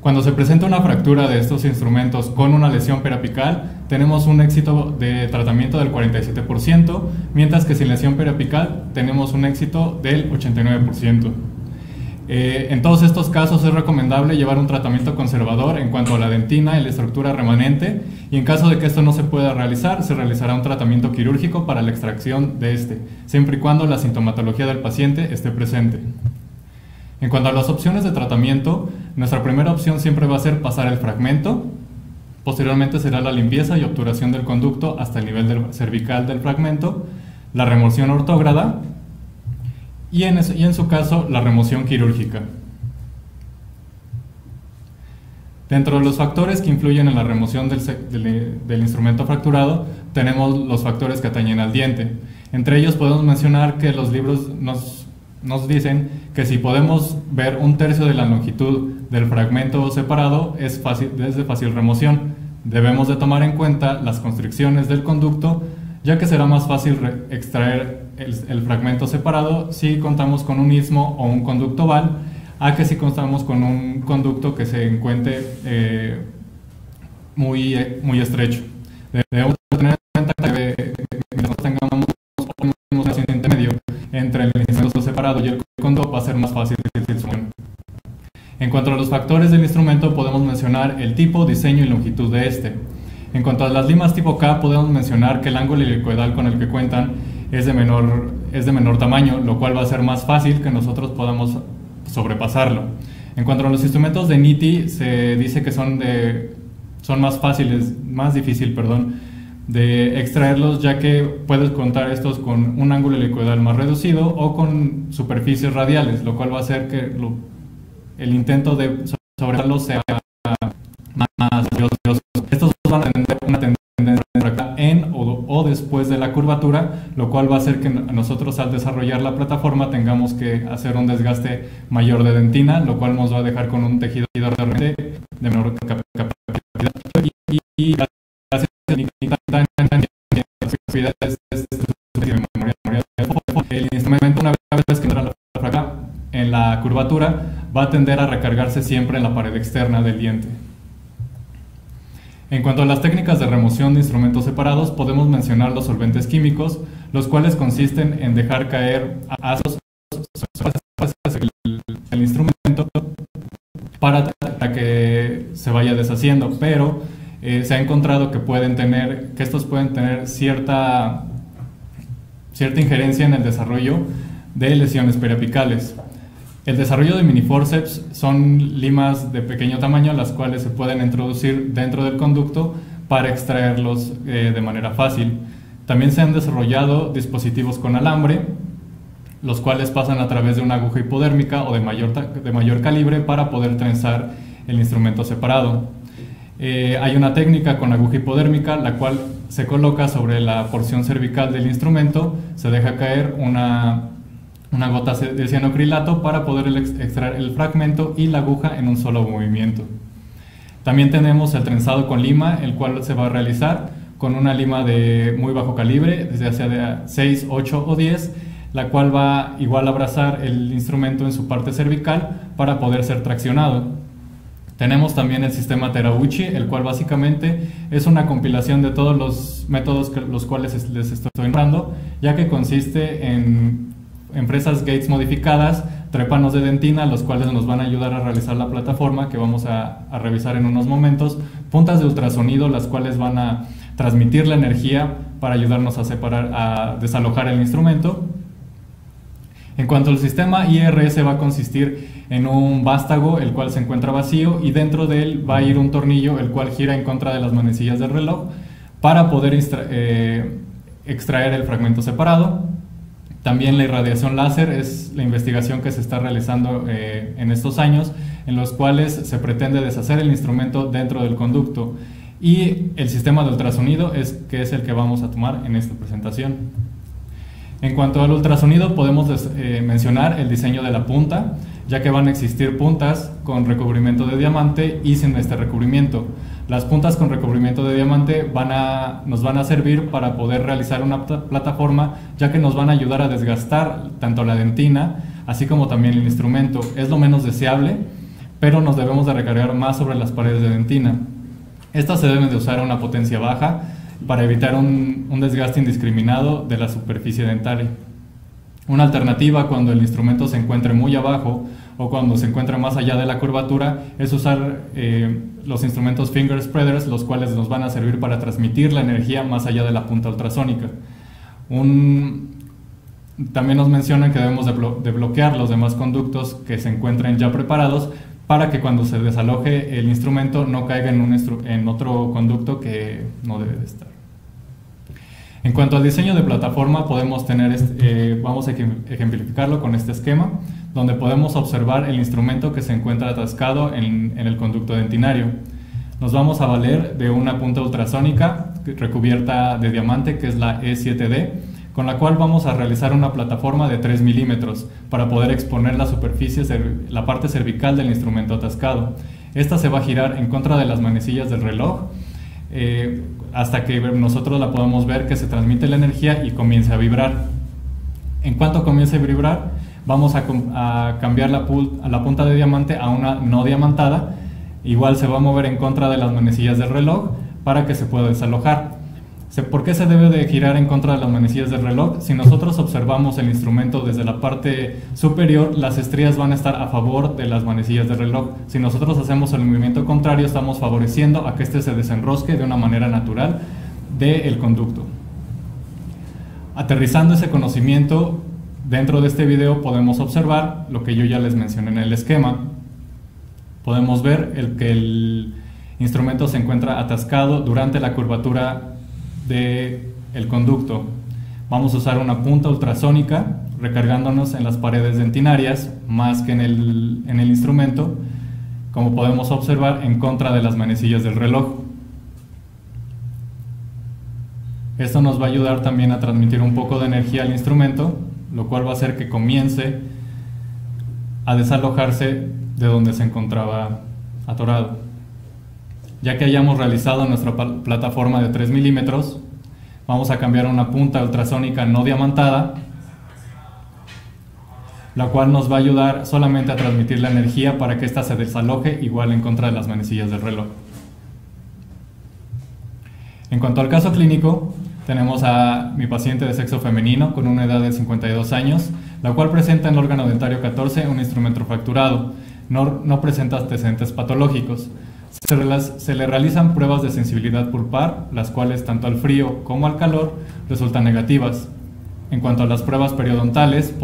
Cuando se presenta una fractura de estos instrumentos con una lesión periapical, tenemos un éxito de tratamiento del 47%, mientras que sin lesión periapical tenemos un éxito del 89%. En todos estos casos es recomendable llevar un tratamiento conservador en cuanto a la dentina y la estructura remanente, y en caso de que esto no se pueda realizar, se realizará un tratamiento quirúrgico para la extracción de este, siempre y cuando la sintomatología del paciente esté presente. En cuanto a las opciones de tratamiento, nuestra primera opción siempre va a ser pasar el fragmento. Posteriormente será la limpieza y obturación del conducto hasta el nivel cervical del fragmento, la remoción ortógrada y en su caso la remoción quirúrgica. Dentro de los factores que influyen en la remoción del instrumento fracturado, tenemos los factores que atañen al diente. Entre ellos podemos mencionar que los libros nos dicen que si podemos ver 1/3 de la longitud del fragmento separado es de fácil remoción. Debemos de tomar en cuenta las constricciones del conducto, ya que será más fácil extraer el fragmento separado si contamos con un istmo o un conducto oval, a que si contamos con un conducto que se encuentre muy estrecho. Debemos tener en cuenta que mientras tengamos un espacio intermedio entre el instrumento separado y el conducto, va a ser más fácil la instrumento. En cuanto a los factores del instrumento, podemos mencionar el tipo, diseño y longitud de este. En cuanto a las limas tipo K, podemos mencionar que el ángulo helicoidal con el que cuentan es de menor tamaño, lo cual va a ser más fácil que nosotros podamos sobrepasarlo. En cuanto a los instrumentos de NITI, se dice que son más difícil de extraerlos, ya que puedes contar estos con un ángulo helicoidal más reducido o con superficies radiales, lo cual va a hacer que el intento de sobrepasarlos sea más riesgoso. Estos van a tener una tendencia en o después de la curvatura, lo cual va a hacer que nosotros al desarrollar la plataforma tengamos que hacer un desgaste mayor de dentina, lo cual nos va a dejar con un tejido de menor capacidad y gracias el instrumento, una vez que entra en la curvatura, va a tender a recargarse siempre en la pared externa del diente. En cuanto a las técnicas de remoción de instrumentos separados, podemos mencionar los solventes químicos, los cuales consisten en dejar caer ácidos el instrumento para que se vaya deshaciendo, pero se ha encontrado que estos pueden tener cierta injerencia en el desarrollo de lesiones periapicales. El desarrollo de mini forceps son limas de pequeño tamaño, las cuales se pueden introducir dentro del conducto para extraerlos de manera fácil. También se han desarrollado dispositivos con alambre, los cuales pasan a través de una aguja hipodérmica o de mayor calibre para poder trenzar el instrumento separado. Hay una técnica con aguja hipodérmica, la cual se coloca sobre la porción cervical del instrumento, se deja caer una gota de cianocrilato para poder extraer el fragmento y la aguja en un solo movimiento. También tenemos el trenzado con lima, el cual se va a realizar con una lima de muy bajo calibre, ya sea de 6, 8 o 10, la cual va igual a abrazar el instrumento en su parte cervical para poder ser traccionado. Tenemos también el sistema Terauchi, el cual básicamente es una compilación de todos los métodos los cuales les estoy nombrando, ya que consiste en presas Gates modificadas, trépanos de dentina, los cuales nos van a ayudar a realizar la plataforma que vamos a revisar en unos momentos, puntas de ultrasonido, las cuales van a transmitir la energía para ayudarnos a desalojar el instrumento. En cuanto al sistema IRS, va a consistir en un vástago, el cual se encuentra vacío, y dentro de él va a ir un tornillo, el cual gira en contra de las manecillas del reloj para poder extraer el fragmento separado. También la irradiación láser es la investigación que se está realizando en estos años, en los cuales se pretende deshacer el instrumento dentro del conducto, y el sistema de ultrasonido es el que vamos a tomar en esta presentación. En cuanto al ultrasonido, podemos mencionar el diseño de la punta, ya que van a existir puntas con recubrimiento de diamante y sin este recubrimiento. Las puntas con recubrimiento de diamante nos van a servir para poder realizar una plataforma, ya que nos van a ayudar a desgastar tanto la dentina, así como también el instrumento. Es lo menos deseable, pero nos debemos de recargar más sobre las paredes de dentina. Estas se deben de usar a una potencia baja para evitar un desgaste indiscriminado de la superficie dentaria. Una alternativa, cuando el instrumento se encuentre muy abajo o cuando se encuentra más allá de la curvatura, es usar los instrumentos finger spreaders, los cuales nos van a servir para transmitir la energía más allá de la punta ultrasónica. También nos mencionan que debemos de bloquear los demás conductos que se encuentren ya preparados para que cuando se desaloje el instrumento no caiga en otro conducto que no debe de estar. En cuanto al diseño de plataforma, podemos tener vamos a ejemplificarlo con este esquema, donde podemos observar el instrumento que se encuentra atascado en el conducto dentinario. Nos vamos a valer de una punta ultrasónica recubierta de diamante, que es la E7D, con la cual vamos a realizar una plataforma de 3 milímetros para poder exponer la superficie, la parte cervical del instrumento atascado. Esta se va a girar en contra de las manecillas del reloj hasta que nosotros la podamos ver que se transmite la energía y comience a vibrar. En cuanto comience a vibrar, vamos a cambiar la punta de diamante a una no diamantada. Igual se va a mover en contra de las manecillas del reloj para que se pueda desalojar. ¿Por qué se debe de girar en contra de las manecillas del reloj? Si nosotros observamos el instrumento desde la parte superior, las estrías van a estar a favor de las manecillas del reloj. Si nosotros hacemos el movimiento contrario, estamos favoreciendo a que este se desenrosque de una manera natural del conducto. Aterrizando ese conocimiento, dentro de este video podemos observar lo que yo ya les mencioné en el esquema. Podemos ver que el instrumento se encuentra atascado durante la curvatura del conducto. Vamos a usar una punta ultrasónica recargándonos en las paredes dentinarias más que en el instrumento, como podemos observar, en contra de las manecillas del reloj. Esto nos va a ayudar también a transmitir un poco de energía al instrumento, lo cual va a hacer que comience a desalojarse de donde se encontraba atorado. Ya que hayamos realizado nuestra plataforma de 3 milímetros, vamos a cambiar a una punta ultrasónica no diamantada, la cual nos va a ayudar solamente a transmitir la energía para que ésta se desaloje igual en contra de las manecillas del reloj. En cuanto al caso clínico, tenemos a mi paciente de sexo femenino con una edad de 52 años, la cual presenta en el órgano dentario 14 un instrumento fracturado. No presenta antecedentes patológicos. Se le realizan pruebas de sensibilidad pulpar, las cuales tanto al frío como al calor resultan negativas. En cuanto a las pruebas periodontales,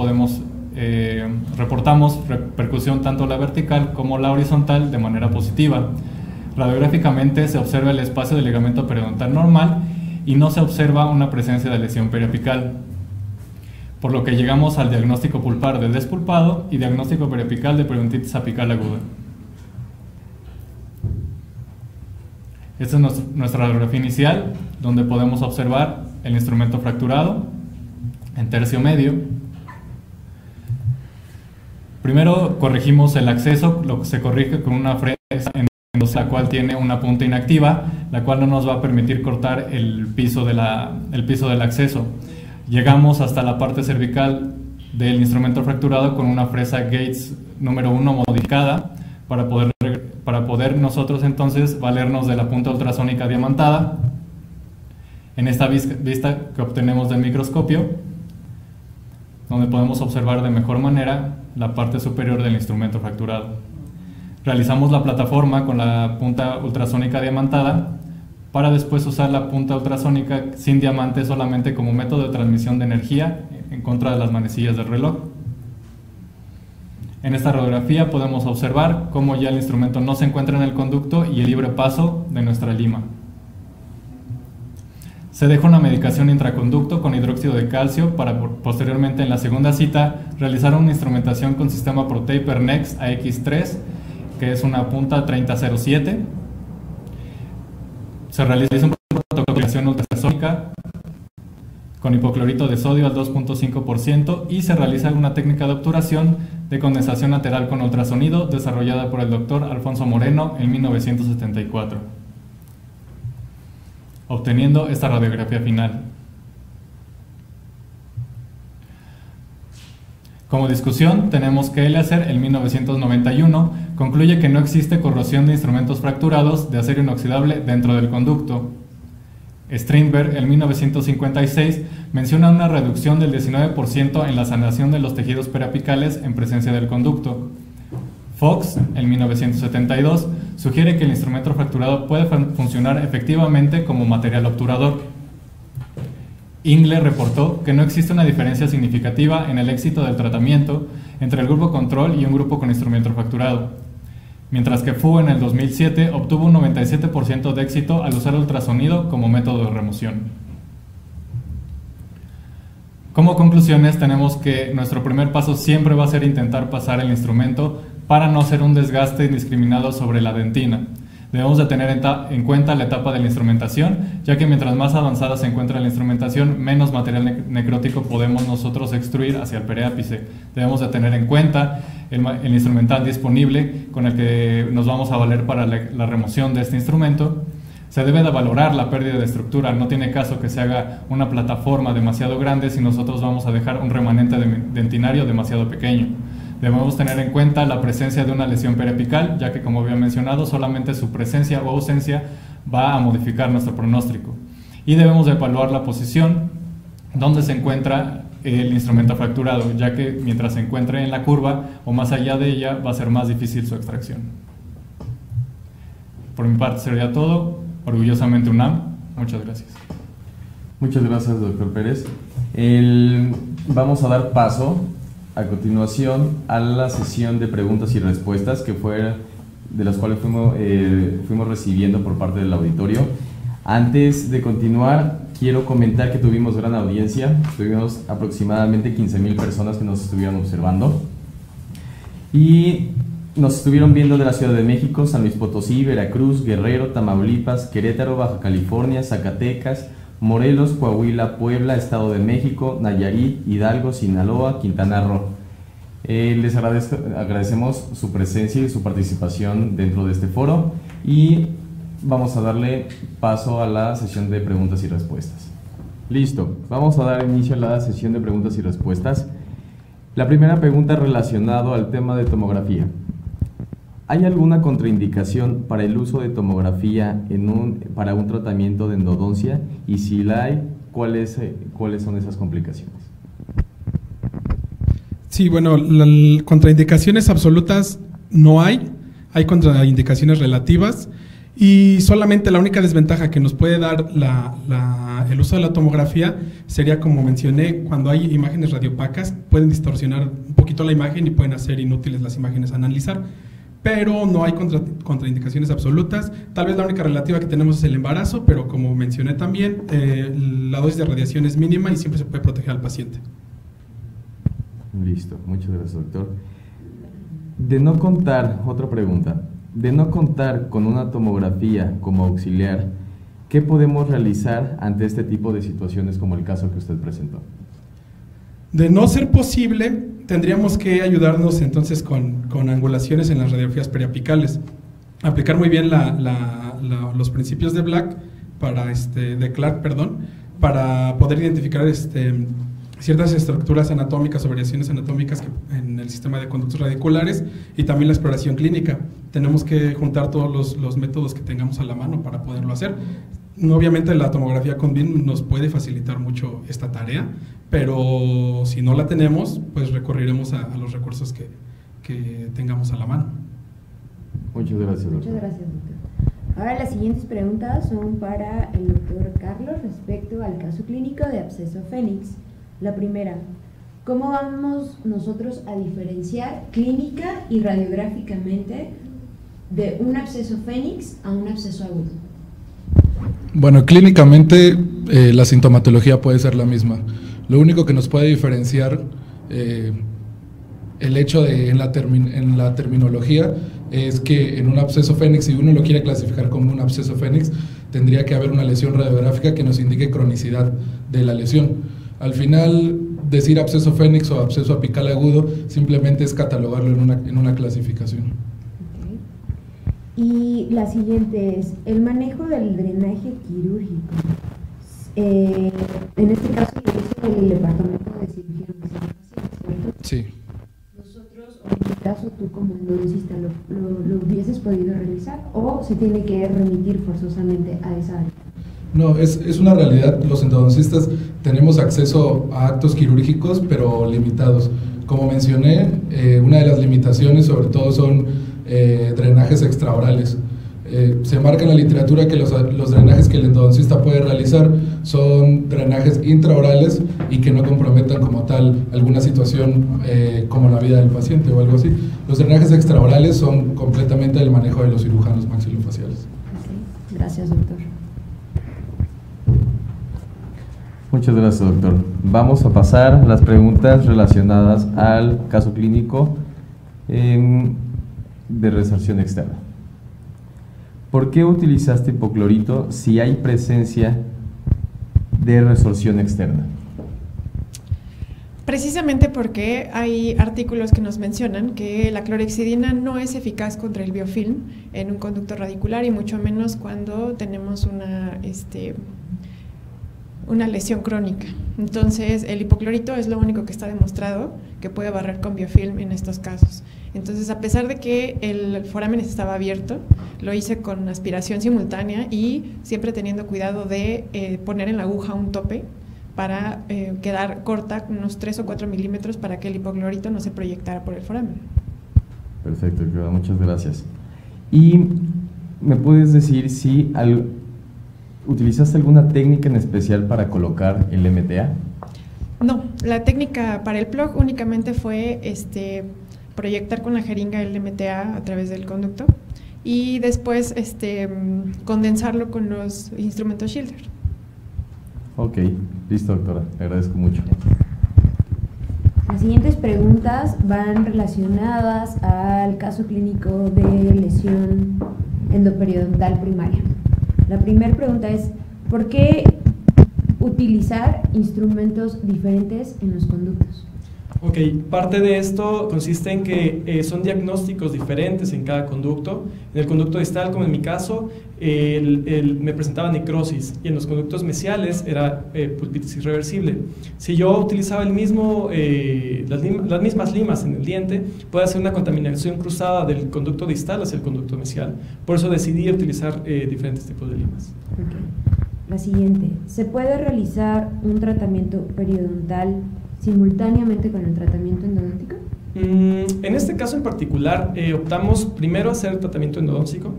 reportamos repercusión tanto la vertical como la horizontal de manera positiva. Radiográficamente se observa el espacio del ligamento periodontal normal y no se observa una presencia de lesión periapical, por lo que llegamos al diagnóstico pulpar de despulpado y diagnóstico periapical de periodontitis apical aguda. Esta es nuestra radiografía inicial, donde podemos observar el instrumento fracturado en tercio medio. Primero corregimos el acceso, lo que se corrige con una fresa en la cual tiene una punta inactiva, la cual no nos va a permitir cortar el piso del acceso. Llegamos hasta la parte cervical del instrumento fracturado con una fresa Gates número 1 modificada para poder nosotros entonces valernos de la punta ultrasónica diamantada. En esta vista que obtenemos del microscopio, donde podemos observar de mejor manera la parte superior del instrumento fracturado. Realizamos la plataforma con la punta ultrasónica diamantada para después usar la punta ultrasónica sin diamante solamente como método de transmisión de energía en contra de las manecillas del reloj. En esta radiografía podemos observar cómo ya el instrumento no se encuentra en el conducto y el libre paso de nuestra lima. Se deja una medicación intraconducto con hidróxido de calcio para posteriormente en la segunda cita realizar una instrumentación con sistema ProTaper Next AX3, que es una punta 3007. Se realiza un protocolo de aplicación ultrasónica con hipoclorito de sodio al 2.5% y se realiza una técnica de obturación de condensación lateral con ultrasonido desarrollada por el doctor Alfonso Moreno en 1974, obteniendo esta radiografía final. Como discusión, tenemos que Eliezer en 1991 concluye que no existe corrosión de instrumentos fracturados de acero inoxidable dentro del conducto. Strindberg en 1956 menciona una reducción del 19% en la sanación de los tejidos periapicales en presencia del conducto. Fox, en 1972, sugiere que el instrumento fracturado puede funcionar efectivamente como material obturador. Ingle reportó que no existe una diferencia significativa en el éxito del tratamiento entre el grupo control y un grupo con instrumento fracturado, mientras que Fu en el 2007 obtuvo un 97% de éxito al usar ultrasonido como método de remoción. Como conclusiones, tenemos que nuestro primer paso siempre va a ser intentar pasar el instrumento para no hacer un desgaste indiscriminado sobre la dentina. Debemos de tener en cuenta la etapa de la instrumentación, ya que mientras más avanzada se encuentra la instrumentación, menos material necrótico podemos nosotros extruir hacia el periápice. Debemos de tener en cuenta el instrumental disponible con el que nos vamos a valer para la remoción de este instrumento. Se debe de valorar la pérdida de estructura. No tiene caso que se haga una plataforma demasiado grande si nosotros vamos a dejar un remanente dentinario demasiado pequeño. Debemos tener en cuenta la presencia de una lesión periapical, ya que, como había mencionado, solamente su presencia o ausencia va a modificar nuestro pronóstico. Y debemos de evaluar la posición donde se encuentra el instrumento fracturado, ya que mientras se encuentre en la curva o más allá de ella va a ser más difícil su extracción. Por mi parte sería todo. Orgullosamente UNAM. Muchas gracias. Muchas gracias, doctor Pérez. Vamos a dar paso a continuación a la sesión de preguntas y respuestas que fue de las cuales fuimos recibiendo por parte del auditorio. Antes de continuar, quiero comentar que tuvimos gran audiencia. Tuvimos aproximadamente 15,000 personas que nos estuvieron observando y nos estuvieron viendo de la Ciudad de México, San Luis Potosí, Veracruz, Guerrero, Tamaulipas, Querétaro, Baja California, Zacatecas, Morelos, Coahuila, Puebla, Estado de México, Nayarit, Hidalgo, Sinaloa, Quintana Roo. Les agradecemos su presencia y su participación dentro de este foro y vamos a darle paso a la sesión de preguntas y respuestas. Listo, vamos a dar inicio a la sesión de preguntas y respuestas. La primera pregunta relacionada al tema de tomografía. ¿Hay alguna contraindicación para el uso de tomografía para un tratamiento de endodoncia? Y si la hay, ¿cuáles son esas complicaciones? Sí, bueno, contraindicaciones absolutas no hay. Hay contraindicaciones relativas y solamente la única desventaja que nos puede dar el uso de la tomografía sería, como mencioné, cuando hay imágenes radiopacas, pueden distorsionar un poquito la imagen y pueden hacer inútiles las imágenes a analizar. Pero no hay contraindicaciones absolutas. Tal vez la única relativa que tenemos es el embarazo, pero como mencioné también, la dosis de radiación es mínima y siempre se puede proteger al paciente. Listo, muchas gracias, doctor. Otra pregunta. De no contar con una tomografía como auxiliar, ¿qué podemos realizar ante este tipo de situaciones como el caso que usted presentó? De no ser posible, tendríamos que ayudarnos entonces con angulaciones en las radiografías periapicales. Aplicar muy bien los principios de Clark, para poder identificar ciertas estructuras anatómicas o variaciones anatómicas en el sistema de conductos radiculares y también la exploración clínica. Tenemos que juntar todos los métodos que tengamos a la mano para poderlo hacer. Obviamente la tomografía con BIM nos puede facilitar mucho esta tarea, pero si no la tenemos, pues recurriremos a los recursos que tengamos a la mano. Muchas gracias, doctor. Muchas gracias, doctor. Ahora las siguientes preguntas son para el doctor Carlos respecto al caso clínico de absceso Fénix. La primera, ¿cómo vamos nosotros a diferenciar clínica y radiográficamente de un absceso Fénix a un absceso agudo? Bueno, clínicamente la sintomatología puede ser la misma. Lo único que nos puede diferenciar el hecho de en la terminología es que en un absceso Fénix, si uno lo quiere clasificar como un absceso Fénix, tendría que haber una lesión radiográfica que nos indique cronicidad de la lesión. Al final, decir absceso Fénix o absceso apical agudo simplemente es catalogarlo en una clasificación. Y la siguiente es el manejo del drenaje quirúrgico. En este caso lo hizo el departamento de cirugía ¿cierto? Sí. Nosotros, o en tu caso, tú como endodoncista, ¿lo hubieses podido realizar o se tiene que remitir forzosamente a esa área? No, es una realidad. Los endodoncistas tenemos acceso a actos quirúrgicos, pero limitados. Como mencioné, una de las limitaciones sobre todo son drenajes extraorales. Se marca en la literatura que los drenajes que el endodoncista puede realizar son drenajes intraorales y que no comprometan como tal alguna situación como la vida del paciente o algo así. Los drenajes extraorales son completamente del manejo de los cirujanos maxilofaciales. Okay. Gracias, doctor. Muchas gracias, doctor. Vamos a pasar a las preguntas relacionadas al caso clínico de resorción externa. ¿Por qué utilizaste hipoclorito si hay presencia de resorción externa? Precisamente porque hay artículos que nos mencionan que la clorhexidina no es eficaz contra el biofilm en un conducto radicular y mucho menos cuando tenemos una lesión crónica. Entonces, el hipoclorito es lo único que está demostrado que puede barrer con biofilm en estos casos. Entonces, a pesar de que el foramen estaba abierto, lo hice con aspiración simultánea y siempre teniendo cuidado de poner en la aguja un tope para quedar corta unos 3 o 4 milímetros para que el hipoclorito no se proyectara por el foramen. Perfecto, muchas gracias. ¿Y me puedes decir si utilizaste alguna técnica en especial para colocar el MTA? No, la técnica para el plug únicamente fue proyectar con la jeringa el MTA a través del conducto y después condensarlo con los instrumentos Schilder. Ok, listo, doctora, le agradezco mucho. Las siguientes preguntas van relacionadas al caso clínico de lesión endoperiodontal primaria. La primera pregunta es, ¿por qué utilizar instrumentos diferentes en los conductos? Ok, parte de esto consiste en que son diagnósticos diferentes en cada conducto. En el conducto distal, como en mi caso, me presentaba necrosis y en los conductos mesiales era pulpitis irreversible. Si yo utilizaba las mismas limas en el diente, puede hacer una contaminación cruzada del conducto distal hacia el conducto mesial. Por eso decidí utilizar diferentes tipos de limas. Okay. La siguiente, ¿se puede realizar un tratamiento periodontal simultáneamente con el tratamiento endodóntico? En este caso en particular, optamos primero a hacer el tratamiento endodóntico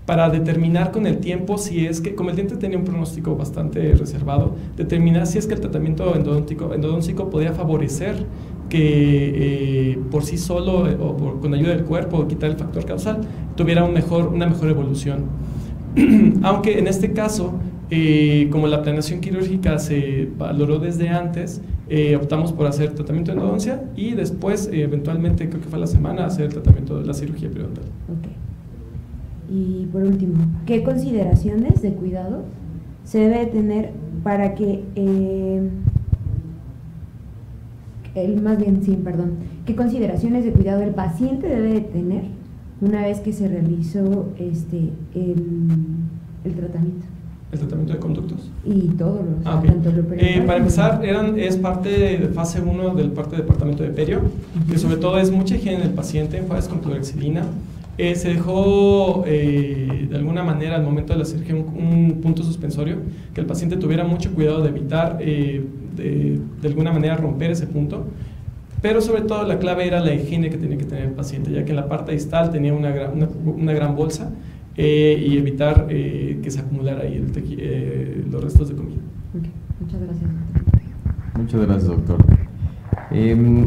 para determinar con el tiempo si es que, como el diente tenía un pronóstico bastante reservado, determinar si es que el tratamiento endodóntico podía favorecer que por sí solo o con ayuda del cuerpo, quitar el factor causal, tuviera una mejor evolución. Aunque en este caso, como la planeación quirúrgica se valoró desde antes, optamos por hacer tratamiento de endodoncia y después, eventualmente, creo que fue a la semana, hacer el tratamiento de la cirugía periodontal. Okay. Y por último, ¿qué consideraciones de cuidado se debe tener para que ¿qué consideraciones de cuidado el paciente debe de tener una vez que se realizó el tratamiento? ¿El tratamiento de conductos? Y todo okay. Tanto lo para empezar, es parte de fase 1 del departamento de perio, que sobre todo es mucha higiene del paciente, enjuagues con clorhexidina. Se dejó de alguna manera al momento de la cirugía un punto suspensorio, que el paciente tuviera mucho cuidado de evitar de alguna manera romper ese punto, pero sobre todo la clave era la higiene que tenía que tener el paciente, ya que en la parte distal tenía una gran bolsa y evitar que se acumulara ahí los restos de comida. Okay. Muchas gracias. Muchas gracias, doctor.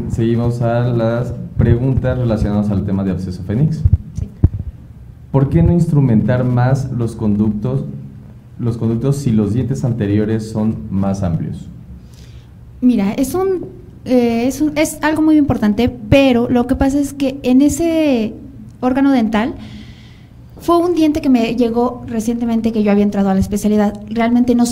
Seguimos a las preguntas relacionadas al tema de absceso fénix. Sí. ¿Por qué no instrumentar más los conductos si los dientes anteriores son más amplios? Mira, es algo muy importante, pero lo que pasa es que en ese órgano dental fue un diente que me llegó recientemente, que yo había entrado a la especialidad. Realmente no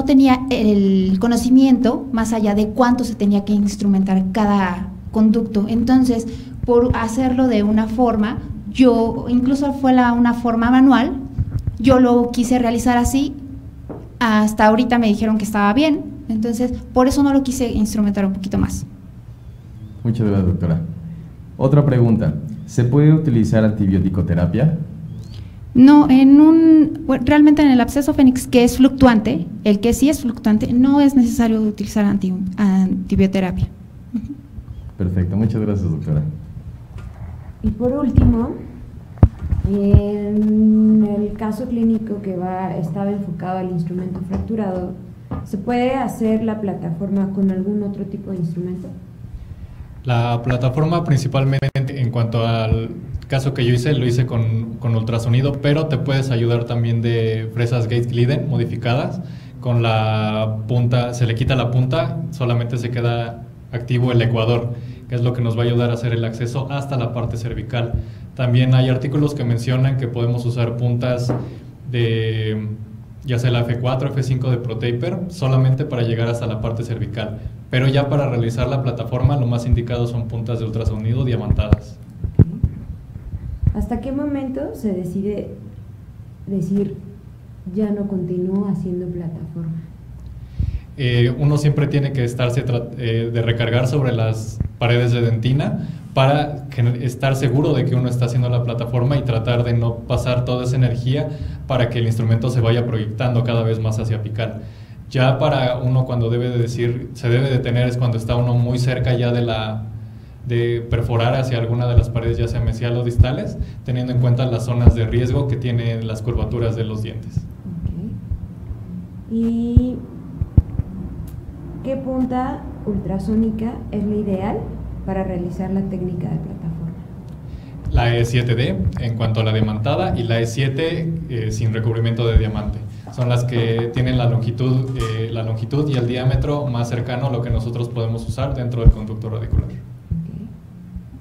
tenía el conocimiento más allá de cuánto se tenía que instrumentar cada conducto. Entonces, por hacerlo de una forma, incluso fue una forma manual, yo lo quise realizar así. Hasta ahorita me dijeron que estaba bien, entonces por eso no lo quise instrumentar un poquito más. Muchas gracias, doctora. Otra pregunta, ¿se puede utilizar antibiótico-terapia? No, realmente en el absceso fénix, que es fluctuante, el que sí es fluctuante, no es necesario utilizar antibioterapia. Perfecto, muchas gracias, doctora. Y por último, en el caso clínico que estaba enfocado al instrumento fracturado, ¿se puede hacer la plataforma con algún otro tipo de instrumento? La plataforma principalmente, en cuanto al caso que yo hice, lo hice con ultrasonido, pero te puedes ayudar también de fresas Gates Glidden modificadas. Con la punta, se le quita la punta, solamente se queda activo el ecuador, que es lo que nos va a ayudar a hacer el acceso hasta la parte cervical. También hay artículos que mencionan que podemos usar puntas de, ya sea la F4, F5 de ProTaper, solamente para llegar hasta la parte cervical. Pero ya para realizar la plataforma, lo más indicado son puntas de ultrasonido diamantadas. ¿Hasta qué momento se decide decir ya no continúo haciendo plataforma? Uno siempre tiene que estarse de recargar sobre las paredes de dentina para estar seguro de que uno está haciendo la plataforma y tratar de no pasar toda esa energía para que el instrumento se vaya proyectando cada vez más hacia apical. Ya para uno, cuando debe de decir, se debe detener, es cuando está uno muy cerca ya de perforar hacia alguna de las paredes, ya sea mesial o distales, teniendo en cuenta las zonas de riesgo que tienen las curvaturas de los dientes. Okay. ¿Y qué punta ultrasónica es la ideal para realizar la técnica de plataforma? La E7D en cuanto a la diamantada y la E7 sin recubrimiento de diamante. Son las que tienen la longitud y el diámetro más cercano a lo que nosotros podemos usar dentro del conducto radicular. Okay.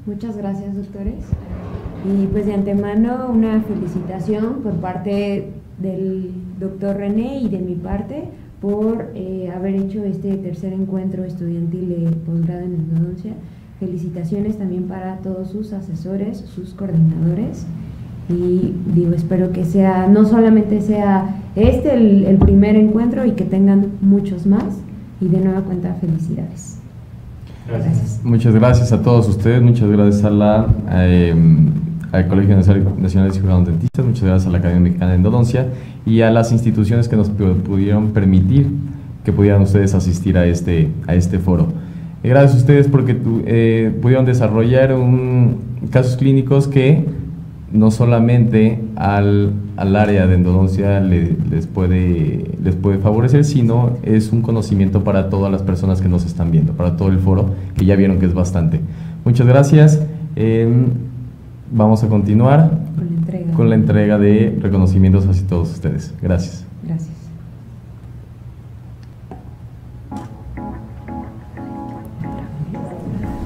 Muchas gracias, doctores. Y pues de antemano una felicitación por parte del doctor René y de mi parte por haber hecho este tercer encuentro estudiantil de posgrado en endodoncia. Felicitaciones también para todos sus asesores, sus coordinadores, y espero que no solamente sea el primer encuentro y que tengan muchos más, y de nueva cuenta felicidades. Gracias. Muchas gracias a todos ustedes, muchas gracias al Colegio Nacional de Cirujanos Dentistas, muchas gracias a la Academia Mexicana de Endodoncia y a las instituciones que nos pudieron permitir que pudieran ustedes asistir a este foro. Gracias a ustedes porque pudieron desarrollar casos clínicos que no solamente al área de endodoncia les puede favorecer, sino es un conocimiento para todas las personas que nos están viendo, para todo el foro, que ya vieron que es bastante. Muchas gracias. Vamos a continuar con la entrega de reconocimientos hacia todos ustedes. Gracias. Gracias.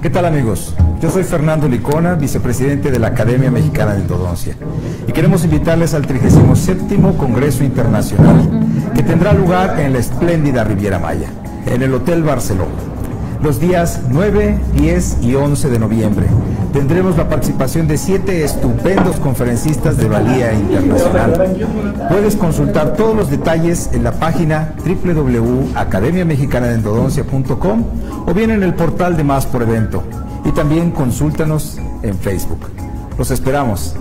¿Qué tal, amigos? Yo soy Fernando Licona, vicepresidente de la Academia Mexicana de Endodoncia, y queremos invitarles al 37º Congreso Internacional que tendrá lugar en la espléndida Riviera Maya, en el Hotel Barcelona, los días 9, 10 y 11 de noviembre. Tendremos la participación de 7 estupendos conferencistas de valía internacional. Puedes consultar todos los detalles en la página www.academiamexicanadendodoncia.com o bien en el portal de Más por Evento. Y también consúltanos en Facebook. Los esperamos.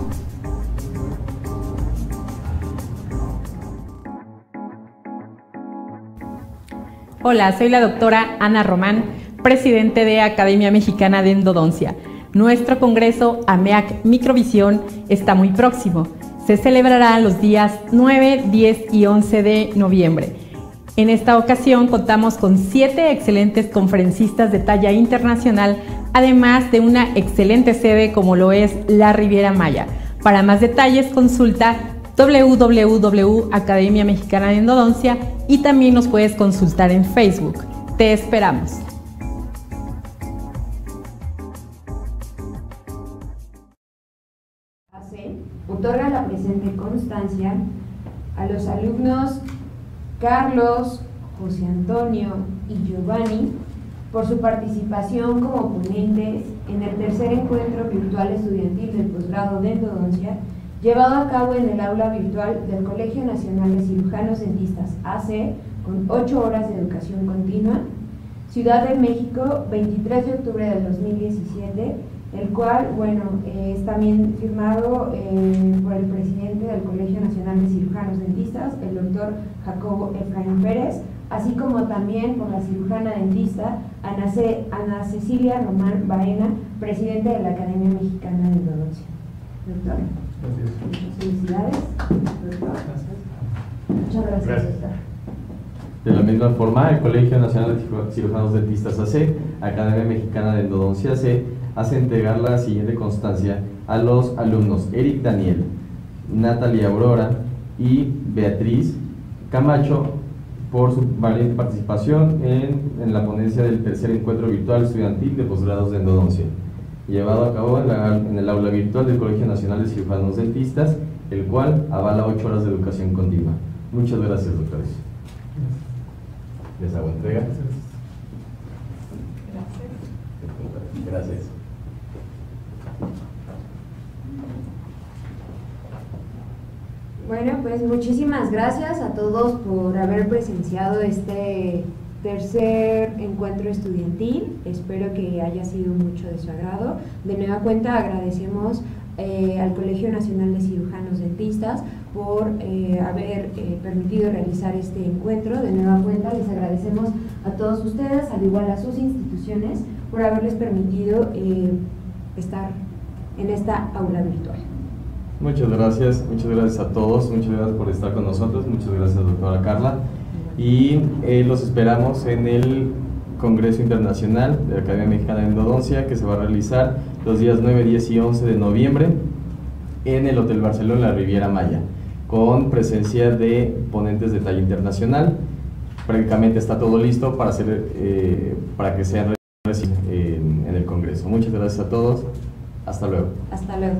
Hola, soy la doctora Ana Román, presidente de Academia Mexicana de Endodoncia. Nuestro congreso AMEAC Microvisión está muy próximo. Se celebrará los días 9, 10 y 11 de noviembre. En esta ocasión contamos con 7 excelentes conferencistas de talla internacional, además de una excelente sede como lo es la Riviera Maya. Para más detalles consulta www.academia mexicana de endodoncia y también nos puedes consultar en Facebook. Te esperamos. Otorga la presente constancia a los alumnos Carlos, José Antonio y Giovanni por su participación como ponentes en el tercer encuentro virtual estudiantil del posgrado de endodoncia llevado a cabo en el aula virtual del Colegio Nacional de Cirujanos Dentistas AC con 8 horas de educación continua, Ciudad de México, 23 de octubre del 2017, el cual, es también firmado por el presidente del Colegio Nacional de Cirujanos Dentistas, el doctor Jacobo Efraín Pérez, así como también por la cirujana dentista Ana Cecilia Román Baena, presidente de la Academia Mexicana de Endodoncia. Doctor, muchas felicidades. Doctor. Muchas gracias, doctor. De la misma forma, el Colegio Nacional de Cirujanos Dentistas AC, Academia Mexicana de Endodoncia AC, hace entregar la siguiente constancia a los alumnos Eric Daniel, Natalia Aurora y Beatriz Camacho por su valiente participación en la ponencia del tercer encuentro virtual estudiantil de posgrados de endodoncia, llevado a cabo en el aula virtual del Colegio Nacional de Cirujanos Dentistas, el cual avala 8 horas de educación continua. Muchas gracias, doctores. Les hago entrega. Gracias. Bueno, pues muchísimas gracias a todos por haber presenciado este tercer encuentro estudiantil. Espero que haya sido mucho de su agrado. De nueva cuenta agradecemos al Colegio Nacional de Cirujanos Dentistas por haber permitido realizar este encuentro. De nueva cuenta les agradecemos a todos ustedes, al igual a sus instituciones, por haberles permitido estar en esta aula virtual. Muchas gracias a todos, muchas gracias por estar con nosotros, muchas gracias, doctora Carla, y los esperamos en el Congreso Internacional de la Academia Mexicana de Endodoncia, que se va a realizar los días 9, 10 y 11 de noviembre en el Hotel Barceló, en la Riviera Maya, con presencia de ponentes de talla internacional. Prácticamente está todo listo para que sean recibidos en el Congreso. Muchas gracias a todos, hasta luego. Hasta luego.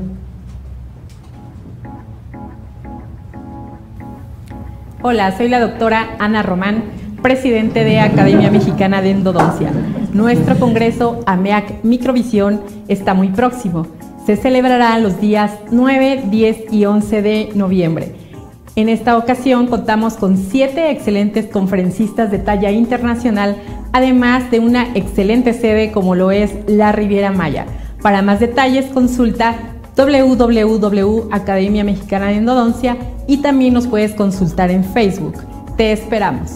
Hola, soy la doctora Ana Román, presidente de Academia Mexicana de Endodoncia. Nuestro congreso AMEAC Microvisión está muy próximo. Se celebrará los días 9, 10 y 11 de noviembre. En esta ocasión contamos con 7 excelentes conferencistas de talla internacional, además de una excelente sede como lo es la Riviera Maya. Para más detalles consulta www.academia mexicana de endodoncia y también nos puedes consultar en Facebook. Te esperamos.